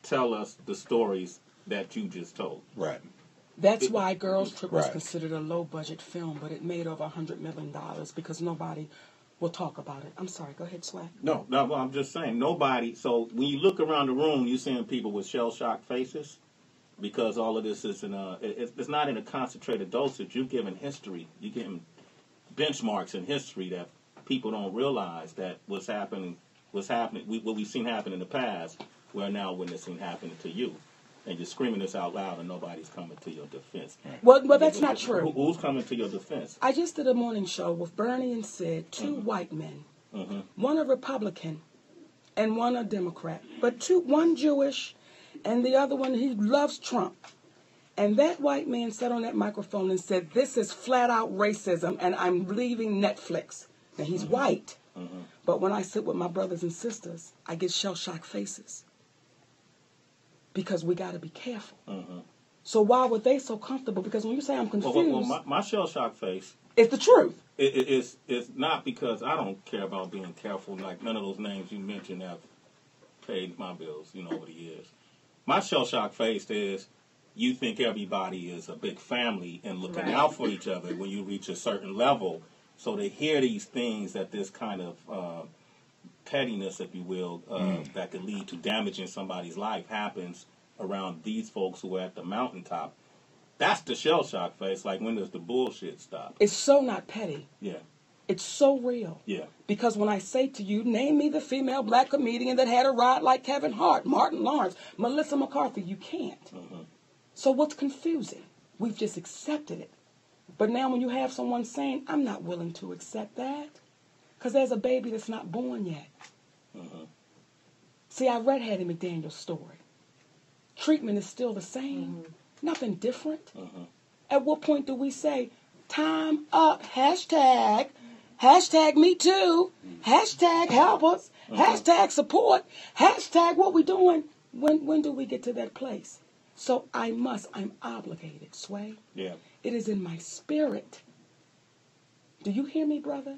tell us the stories that you just told. Right. That's why Girls Trip was considered a low-budget film, but it made over $100 million because nobody we'll talk about it. I'm sorry. Go ahead, Swag. No, I'm just saying, nobody. So when you look around the room, you're seeing people with shell-shocked faces because all of this is it's not in a concentrated dosage. You're giving history. You're giving benchmarks in history that people don't realize that what's happening, what we've seen happen in the past, we're now witnessing happening to you. And you're screaming this out loud and nobody's coming to your defense. Well, that's not true. Who's coming to your defense? I just did a morning show with Bernie and Sid, two white men. One a Republican and one a Democrat. But one Jewish and the other one, he loves Trump. And that white man sat on that microphone and said, this is flat out racism and I'm leaving Netflix. Now, he's white. But when I sit with my brothers and sisters, I get shell-shocked faces. Because we got to be careful. So why were they so comfortable? Because when you say I'm confused... Well, my shell-shock face... It's the truth. It's not because I don't care about being careful. Like, none of those names you mentioned have paid my bills, over the years. My shell-shock face is you think everybody is a big family and looking out for each other when you reach a certain level. So to hear these things that this kind of... pettiness, if you will, that could lead to damaging somebody's life happens around these folks who are at the mountaintop. That's the shell shock face. Like, when does the bullshit stop? It's so not petty. Yeah. It's so real. Yeah. Because when I say to you, name me the female black comedian that had a ride like Kevin Hart, Martin Lawrence, Melissa McCarthy, you can't. So what's confusing? We've just accepted it. But now when you have someone saying, I'm not willing to accept that, because there's a baby that's not born yet. See, I read Hattie McDaniel's story. Treatment is still the same. Nothing different. At what point do we say, time up, hashtag me too, hashtag help us, hashtag support, hashtag what we doing? When do we get to that place? So I'm obligated, Sway. Yeah. It is in my spirit. Do you hear me, brother?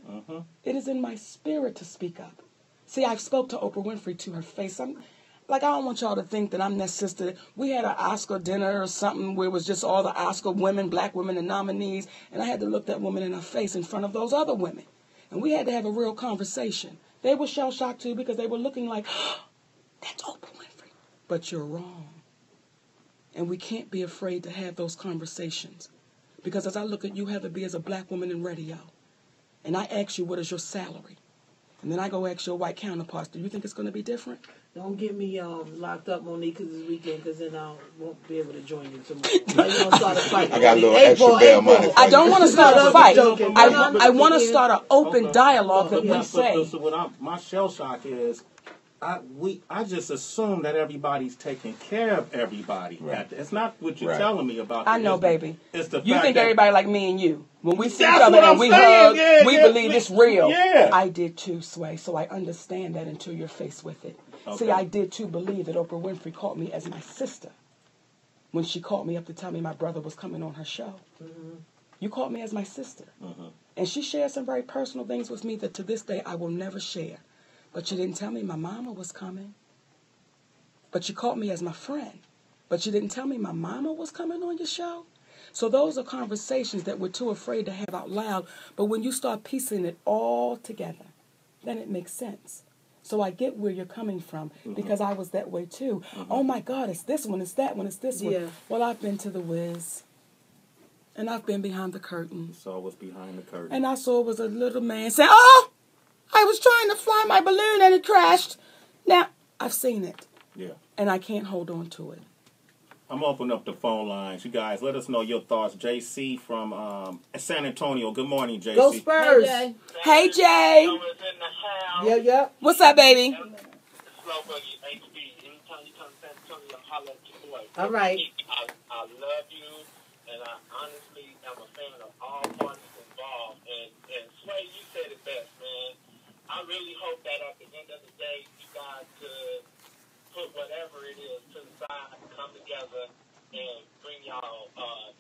It is in my spirit to speak up. See, I spoke to Oprah Winfrey to her face. I don't want y'all to think that I'm that sister. We had an Oscar dinner or something where it was just all the Oscar women, black women, and nominees, and I had to look that woman in her face in front of those other women. And we had to have a real conversation. They were shell-shocked, too, because they were looking like, oh, that's Oprah Winfrey. But you're wrong. And we can't be afraid to have those conversations. Because as I look at you, Heather B, as a black woman in radio, and I ask you, what is your salary? And then I go ask your white counterparts, do you think it's going to be different? Don't get me locked up, Monique, this weekend, because then I won't be able to join you tomorrow. You gonna start a fight. I got a little extra bail money. I don't want to start a fight. I want to start an open dialogue that we say. So what my shell shock is, I just assume that everybody's taking care of everybody. Right. It's not what you're telling me about. I know, baby. It's the you fact think that everybody like me and you. When we see each other and we hug, we believe it's real. Yeah. I did too, Sway, so I understand that until you're faced with it. Okay. See, I did too believe that Oprah Winfrey called me as my sister when she called me up to tell me my brother was coming on her show. You called me as my sister. And she shared some very personal things with me that to this day I will never share. But you didn't tell me my mama was coming. But you called me as my friend. But you didn't tell me my mama was coming on your show. So those are conversations that we're too afraid to have out loud. But when you start piecing it all together, then it makes sense. So I get where you're coming from because I was that way too. Oh my God, it's this one, it's that one, it's this one. Well, I've been to the Wiz. And I've been behind the curtain. You saw what's behind the curtain. And I saw it was a little man saying, oh! I was trying to fly my balloon and it crashed. Now, I've seen it. Yeah. And I can't hold on to it. I'm opening up the phone lines. You guys, let us know your thoughts. JC from San Antonio. Good morning, JC. Go Spurs. Hey, Jay. Yeah. What's up, baby? All right. I love you, and I honestly am a fan of all parties involved. And Sway, you said it best, man. I really hope that at the end of the day, you guys could put whatever it is to the side, come together, and bring y'all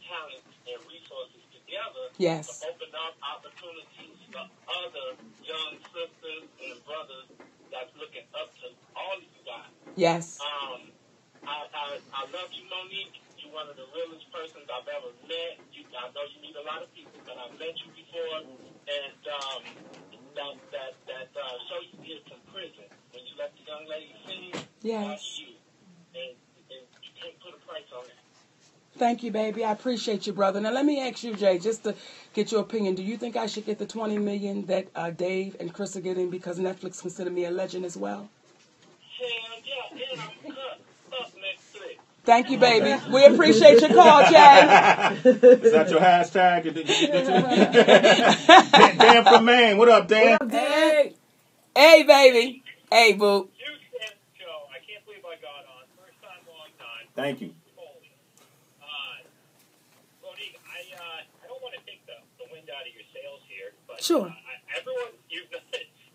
talents and resources together yes. to open up opportunities for other young sisters and brothers that's looking up to all of you guys. Yes. I love you, Monique. You're one of the realest persons I've ever met. I know you meet a lot of people, but I've met you before, and show you did from prison when you let the young lady sing. Yes. And you can't put a price on that. Thank you, baby. I appreciate you, brother. Now, let me ask you, Jay, just to get your opinion. Do you think I should get the $20 million that Dave and Chris are getting because Netflix consider me a legend as well? Hell yeah, and I'm cut up Netflix. Thank you, baby. We appreciate your call, Jay. Is that your hashtag? Dan from Maine. What up, Dan? What up, Dan? Hey, baby. Hey, boo. Joe, I can't believe I got on. First time, long time. Thank you. Monique, I don't want to take the wind out of your sails here, but sure. Everyone,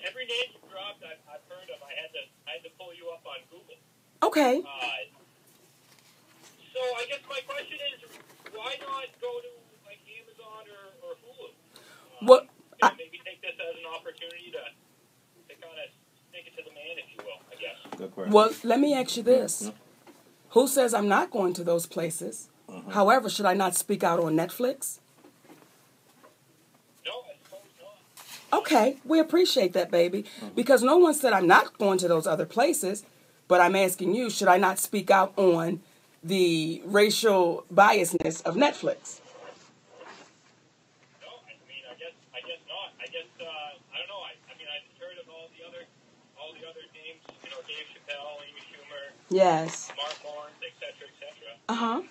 every name you dropped, I've heard of. I had to pull you up on Google. Okay. So I guess my question is, why not go to like Amazon or Hulu? What? Maybe take this as an opportunity to kind of stick it to the man, if you will, I guess. Good question. Well, let me ask you this. Who says I'm not going to those places? However, should I not speak out on Netflix? No, I suppose not. Okay, we appreciate that, baby. Because no one said I'm not going to those other places, but I'm asking you, should I not speak out on the racial biasness of Netflix? No, I mean, I guess not. I guess I don't know. I mean, I just heard of all the other names. You know, Dave Chappelle, Amy Schumer, Yes. Mark Lawrence, etc., etc.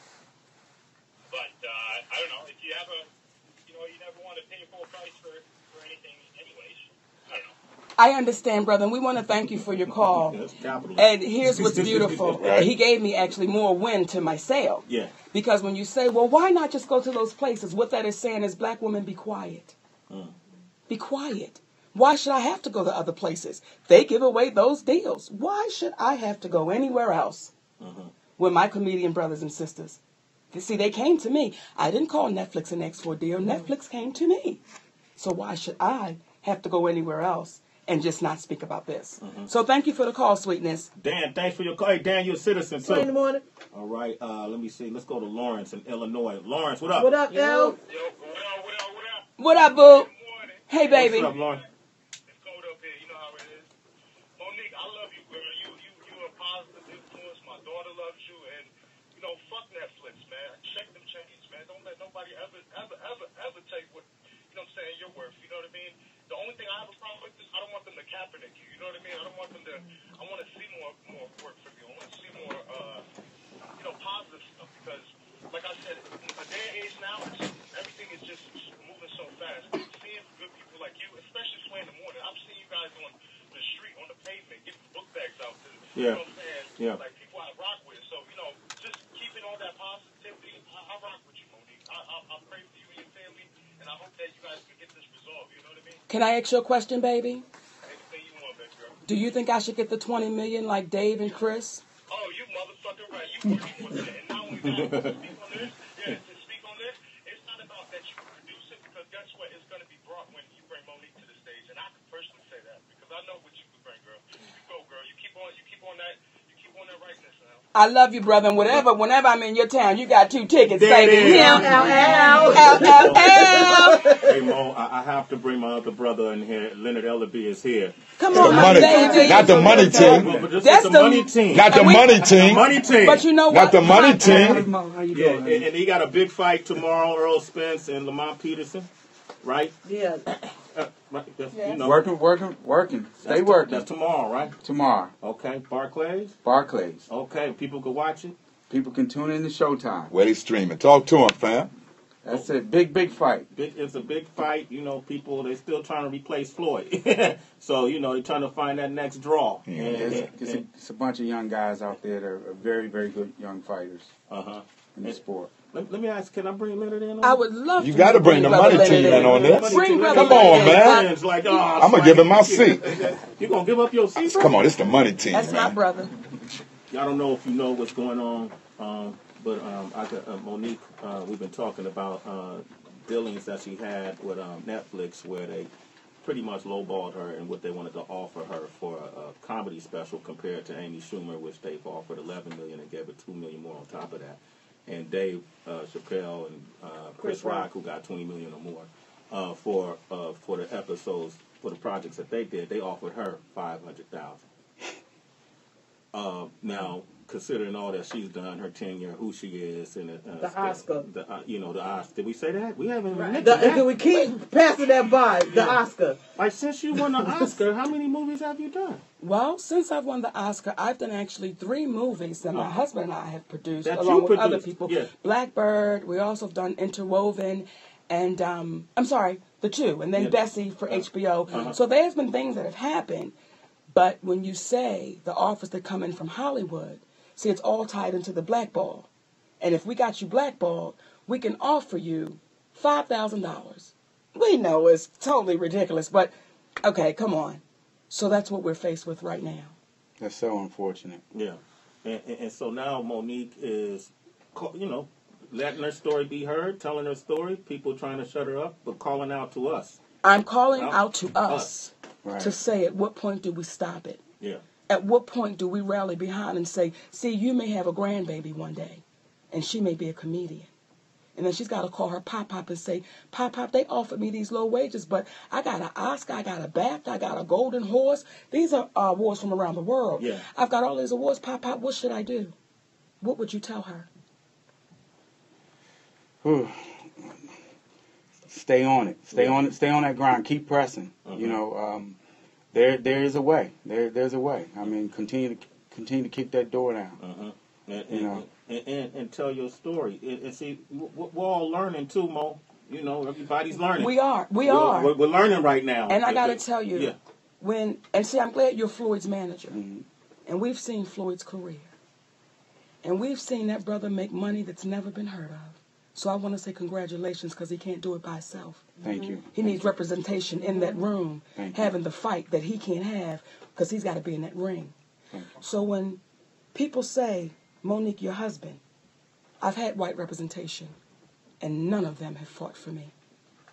But I don't know if you have you never want to pay full price for anything, anyways. I don't know. I understand, brother, and we want to thank you for your call. And here's what's beautiful. He gave me actually more wind to my sail. Yeah. Because when you say, well, why not just go to those places? What that is saying is, black women, be quiet. Be quiet. Why should I have to go to other places? They give away those deals. Why should I have to go anywhere else with my comedian brothers and sisters? You see, they came to me. I didn't call Netflix and ask for a deal. Netflix came to me. So why should I have to go anywhere else and just not speak about this? So thank you for the call, sweetness. Dan, thanks for your call. Hey, Dan, you're a citizen, too. In the morning. All right, let me see. Let's go to Lawrence in Illinois. Lawrence, what up? What up, L? What up, boo? Hey, baby. What's up, Lawrence? It's cold up here. You know how it is. Monique, I love you, girl. You're a positive influence. My daughter loves you, and fuck Netflix, man. Check them chains, man. Don't let nobody ever take what what I'm saying, your worth. You know what I mean? The only thing I have a problem with is I don't want them to Kaepernick you. You know what I mean? I don't want them to. I want to see more work from you. I want to see more positive stuff because, like I said, a day and age now, everything is just moving so fast. Seeing good people like you, especially Sway in the morning. I've seen you guys on the street, on the pavement, getting book bags out to, you know what I'm saying? Yeah. Like people I rock with. So, just keeping all that positivity, I rock with you, Monique. I pray for you and your family, and I hope that you guys can get this resolved. You know what I mean? Can I ask you a question, baby? Anything you want, baby girl. Do you think I should get the $20 million like Dave and Chris? Oh, you motherfucking right. You working with it. And not only that, to speak on this, it's not about that you can produce it, because guess what? It's going to be brought when you bring Monique to the stage. And I can personally say that, because I know what you can bring, girl. You go, girl. You keep on that rightness now. I love you, brother. And whenever I'm in your town, you got 2 tickets, baby. L. Hey, Mo, I have to bring my other brother in here. Leonard Ellaby is here. Come on, baby. Not the money team. That's the money team. Not the money team. Money team. But you know what? Not the money team. Yeah, and he got a big fight tomorrow, Earl Spence and Lamont Peterson, right? Yeah. Working. Stay working. That's tomorrow, right? Tomorrow. Okay. Barclays? Okay. People can watch it? People can tune in to Showtime. Where they streaming? Talk to them, fam. That's a big fight. It's a big fight. People, they're still trying to replace Floyd. So, they're trying to find that next draw. Yeah. It's a bunch of young guys out there that are very, very good young fighters in the sport. Let me ask, can I bring Leonard in? I would love to. You got to bring the money team in on this. Bring Come on, man. Like, I'm going to give him my seat. You going to give up your seat? Come on, it's the money team, That's my brother. I don't know if you know what's going on, but Monique, we've been talking about dealings that she had with Netflix, where they pretty much lowballed her and what they wanted to offer her for a comedy special compared to Amy Schumer, which they've offered $11 million and gave her $2 million more on top of that. And Dave Chappelle and Chris Rock, who got $20 million or more for the episodes for the projects that they did, they offered her $500,000. Now, considering all that she's done, her tenure, who she is, and the Oscar, the Oscar. Did we say that? We haven't even mentioned that. We keep passing that by. The Oscar. Like, since you won the Oscar, how many movies have you done? Well, since I've won the Oscar, I've done actually 3 movies that my husband and I have produced, along with other people. Yeah. Blackbird. We also have done Interwoven, and I'm sorry, the 2, and then Bessie for HBO. So there's been things that have happened. But when you say the offers that come in from Hollywood, see, it's all tied into the blackball. And if we got you blackballed, we can offer you $5,000. We know it's totally ridiculous, but okay, come on. So that's what we're faced with right now. That's so unfortunate. Yeah. And so now Monique is, letting her story be heard, telling her story, people trying to shut her up, but calling out to us. I'm calling out to us. Right. To say at what point do we stop it? Yeah. At what point do we rally behind and say, see, you may have a grandbaby one day, and she may be a comedian. And then she's got to call her Pop-Pop and say, Pop-Pop, they offered me these low wages, but I got an Oscar, I got a BAFTA, I got a Golden Horse. These are awards from around the world. Yeah. I've got all these awards, Pop-Pop, what should I do? What would you tell her? Stay on it. Stay on it. Stay on that grind. Keep pressing. There is a way. There's a way. I mean, continue to kick that door down. And tell your story. And see, we're all learning too, Mo. Everybody's learning. We are. We're learning right now. And I got to tell you, I'm glad you're Floyd's manager. And we've seen Floyd's career. And we've seen that brother make money that's never been heard of. So I want to say congratulations, because he can't do it by himself. Thank you. He needs representation in that room, having the fight that he can't have, because he's got to be in that ring. So when people say, Monique, your husband, I've had white representation, and none of them have fought for me.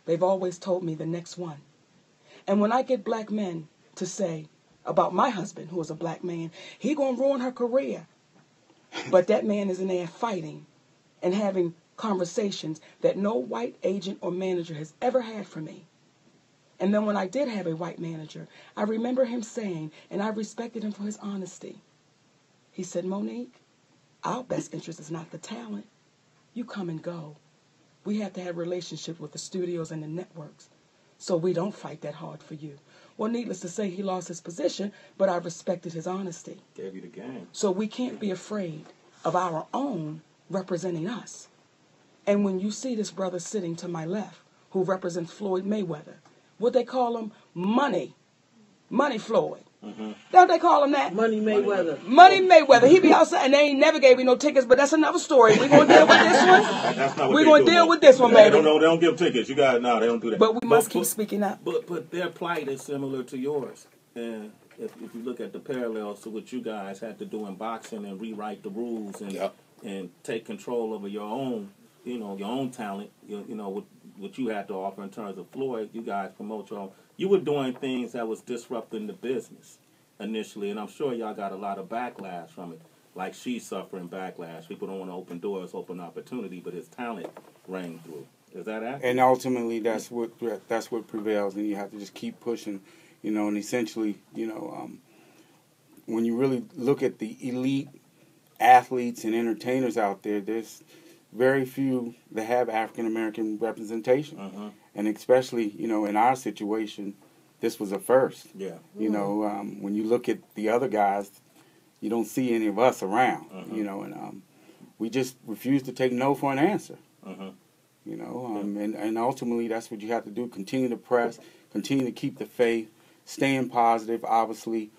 They've always told me the next one. And when I get black men to say about my husband, who is a black man, he going to ruin her career. But that man is in there fighting and having conversations that no white agent or manager has ever had for me. And then when I did have a white manager, I remember him saying, and I respected him for his honesty, he said, Monique, our best interest is not the talent. You come and go. We have to have relationships with the studios and the networks, so we don't fight that hard for you. Well, needless to say, he lost his position, but I respected his honesty. Gave you the game. So we can't be afraid of our own representing us. And when you see this brother sitting to my left, who represents Floyd Mayweather, what they call him? Money Floyd. Don't they call him that? Money Mayweather. Money Mayweather. He be outside, and they ain't never gave me no tickets, but that's another story. We're going to deal with this one. That's not what We're going to deal with this one, baby. baby. They don't give tickets. You got no, they don't do that. But we must keep speaking up. But their plight is similar to yours. And if you look at the parallels to what you guys had to do in boxing and rewrite the rules and take control over your own, your own talent, what you had to offer in terms of Floyd, you guys promote your own. You were doing things that was disrupting the business initially, and I'm sure y'all got a lot of backlash from it. Like she's suffering backlash. People don't want to open doors, open opportunity, but his talent rang through. Is that accurate? And ultimately, that's what prevails, and you have to just keep pushing, and essentially, when you really look at the elite athletes and entertainers out there, there's very few that have African American representation, and especially in our situation, this was a first. Yeah. When you look at the other guys, you don't see any of us around. And we just refuse to take no for an answer. And ultimately that's what you have to do. Continue to press, continue to keep the faith, staying positive. Obviously,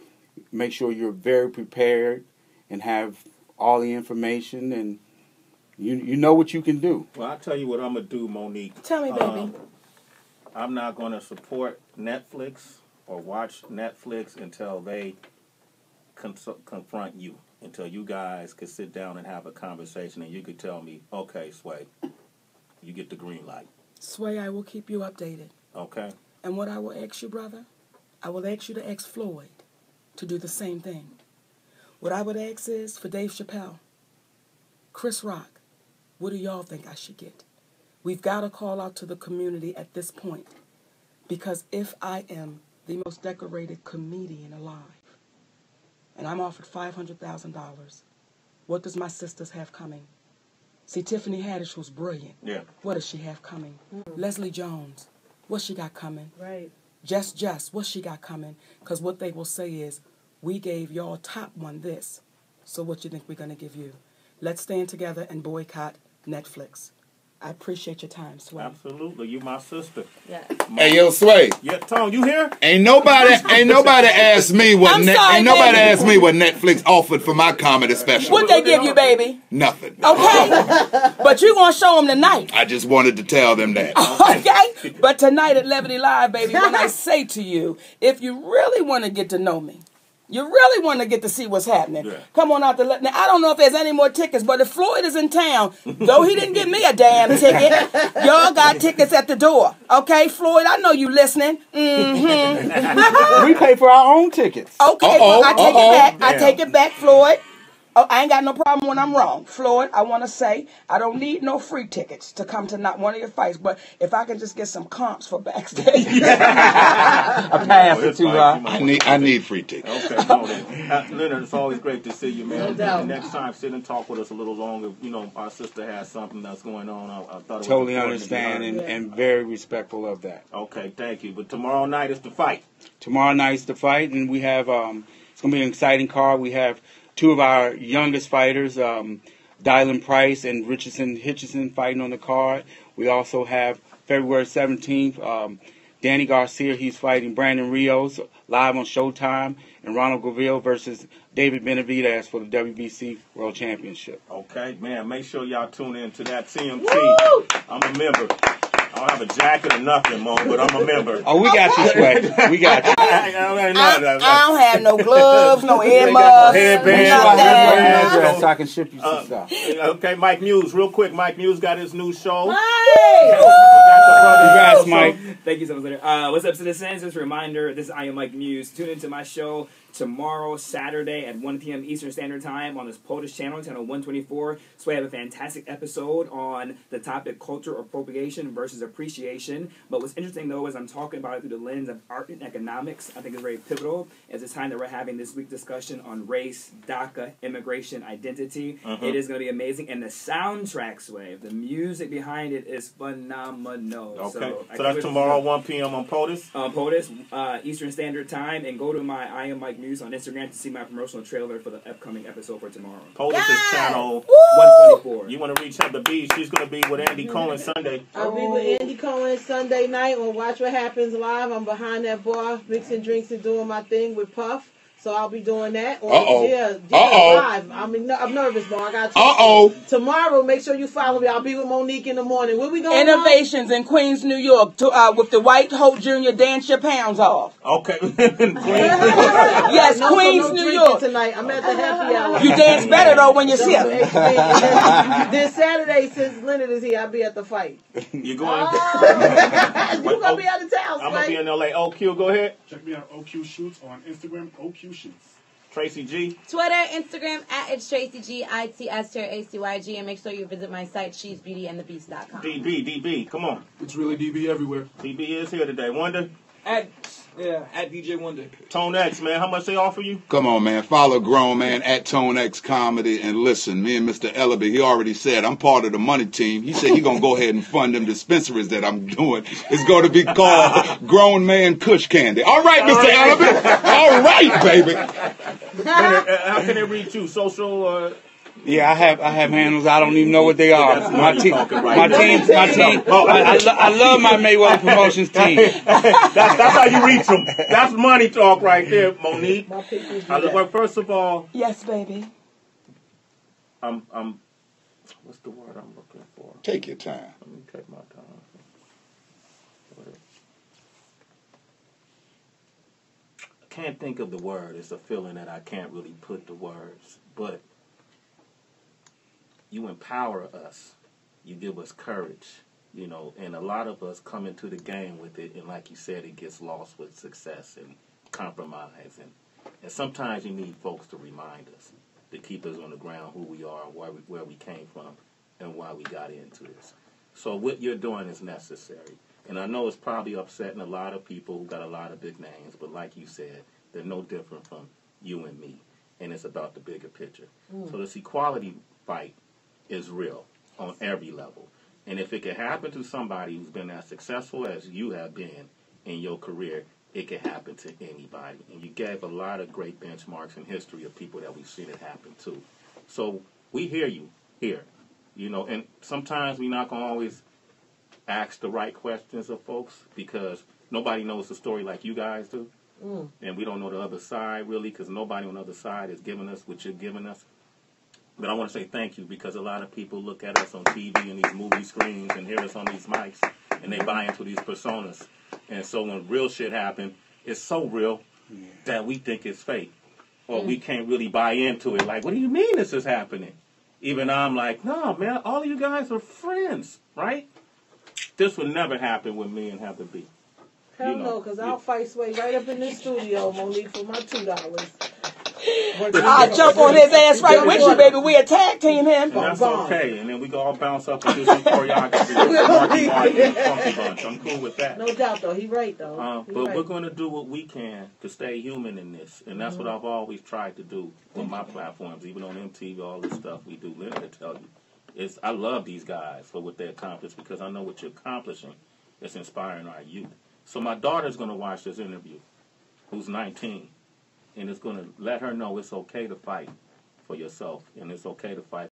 make sure you're very prepared and have all the information and. You know what you can do. Well, I'll tell you what I'm going to do, Monique. Tell me, baby. I'm not going to support Netflix or watch Netflix until they confront you, until you guys could sit down and have a conversation and you could tell me, okay, Sway, you get the green light. Sway, I will keep you updated. Okay. And what I will ask you, brother, I will ask you to ask Floyd to do the same thing. What I would ask is for Dave Chappelle, Chris Rock, what do y'all think I should get? We've got to call out to the community at this point, because if I am the most decorated comedian alive. And I'm offered $500,000. What does my sisters have coming? See, Tiffany Haddish was brilliant. Yeah. What does she have coming? Leslie Jones, what she got coming? Right. Just, what she got coming? Because what they will say is, we gave y'all top one this, so what you think we're going to give you? Let's stand together and boycott Netflix. I appreciate your time, Sway. Absolutely, you my sister. Yeah. Hey, yo, Sway. Yeah, Tone, you here? Ain't nobody asked me what asked me what Netflix offered for my comedy special. What they give you, baby? Nothing. Okay, but you gonna show them tonight. I just wanted to tell them that. Okay, but tonight at Levity Live, baby, when I say to you, if you really want to get to know me, you really want to get to see what's happening, come on out to now. I don't know if there's any more tickets, but if Floyd is in town, though he didn't give me a damn ticket, y'all got tickets at the door. Okay, Floyd, I know you listening. Mm-hmm. We pay for our own tickets. Okay, I take it back. I take it back, Floyd. Oh, I ain't got no problem when I'm wrong. Floyd, I want to say I don't need no free tickets to come to not one of your fights, but if I can just get some comps for backstage. A pass or two, I need free tickets. Okay, no, Leonard, it's always great to see you, man. No doubt. Next time, sit and talk with us a little longer. You know, our sister has something that's going on. I thought it was Totally important to be understand heard. and very respectful of that. Okay, thank you. But tomorrow night is the fight. Tomorrow night's the fight, and we have it's going to be an exciting card. We have two of our youngest fighters, Dylan Price and Richardson Hitchison, fighting on the card. We also have February 17th, Danny Garcia. He's fighting Brandon Rios live on Showtime, and Ronald Gaville versus David Benavidez for the WBC World Championship. Okay, man, make sure y'all tune in to that TMT. Woo! I'm a member. I don't have a jacket or nothing, Mo, but I'm a member. Oh, we got you, Sway. We got you. I don't have no gloves, no earmuffs, headbands, so I can ship you some stuff. Okay, Mike Muse, real quick. Mike Muse got his new show. Congrats, Mike. Thank you so much. What's up, citizens? Just a reminder, this is I Am Mike Muse. Tune into my show tomorrow, Saturday at 1 p.m. Eastern Standard Time on this POTUS channel, channel 124. So we have a fantastic episode on the topic culture appropriation versus appreciation. But what's interesting, though, is I'm talking about it through the lens of art and economics. I think it's very pivotal at this time that we're having this week discussion on race, DACA, immigration, identity. It is going to be amazing. And the soundtrack, Sway, the music behind it is phenomenal. Okay, so that's tomorrow, 1 p.m. on POTUS? On POTUS, Eastern Standard Time. And go to my I Am Mike Muse on Instagram to see my promotional trailer for the upcoming episode for tomorrow. POTUS is channel 124. You want to reach Heather B? She's going to be with Andy Cohen Sunday. I'll be with Andy Cohen Sunday night on Watch What Happens Live. I'm behind that bar, mixing drinks and doing my thing with Puff. So I'll be doing that. Live. I mean, I'm nervous, though. I got tomorrow. Make sure you follow me. I'll be with Monique in the morning. Where we going? Innovations in Queens, New York, with the White Hope Jr. Dance Your Pounds Off. Okay. Yes, Queens, New York. Tonight, I'm at the happy hour. You dance better though when you sip. This Saturday, since Leonard is here, I'll be at the fight. You going? You gonna be out of town? I'm gonna be in LA. OQ, go ahead. Check me out, OQ Shoots on Instagram. OQ Shoots. Tracy G. Twitter, Instagram, @it's Tracy G, ITSTRACYG, and make sure you visit my site, she'sbeautyandthebeast.com. DB, come on. It's really DB everywhere. DB is here today. Wonder? At DJ Wonder. Tone X, man, how much they offer you? Come on, man. Follow Grown Man at Tone X Comedy. And listen, me and Mr. Ellaby, he already said I'm part of the money team. He said he going to go ahead and fund them dispensaries that I'm doing. It's going to be called Grown Man Kush Candy. All right, Mr. Ellaby. All right, baby. How can they reach you? Social Yeah, I have handles. I don't even know what they are. My team. I love my Mayweather Promotions team. That's how you reach them. That's money talk right there, Monique. First of all, yes, baby. I'm. What's the word I'm looking for? Take your time. Let me take my time. I can't think of the word. It's a feeling that I can't really put the words, but. You empower us. You give us courage, you know, and a lot of us come into the game with it, and like you said, it gets lost with success and compromise. And sometimes you need folks to remind us, to keep us on the ground who we are, where we came from, and why we got into this. So what you're doing is necessary. And I know it's probably upsetting a lot of people who got a lot of big names, but like you said, they're no different from you and me. And it's about the bigger picture. So this equality fight is real on every level. And if it can happen to somebody who's been as successful as you have been in your career, it can happen to anybody. And you gave a lot of great benchmarks in history of people that we've seen it happen to. So we hear you here, you know, and sometimes we're not going to always ask the right questions of folks because nobody knows the story like you guys do. And we don't know the other side really because nobody on the other side is giving us what you're giving us. But I want to say thank you because a lot of people look at us on TV and these movie screens and hear us on these mics and they buy into these personas. And so when real shit happens, it's so real that we think it's fake. Or we can't really buy into it. Like, what do you mean this is happening? Even I'm like, no, man, all of you guys are friends, right? This would never happen with me and Heather B. Hell no, because I'll fight Sway right up in this studio, Monique, for my $2. I'll jump on his ass right with you, baby. We tag team him. And that's okay. And then we can all bounce up and do some choreography. Marky and Funky Bunch. I'm cool with that. No doubt, though. He right, though. But we're going to do what we can to stay human in this. And that's what I've always tried to do on my platforms, even on MTV, all this stuff we do. Let me tell you, I love these guys for what they accomplish because I know what you're accomplishing is inspiring our youth. So my daughter's going to watch this interview, who's 19, and it's going to let her know it's okay to fight for yourself, and it's okay to fight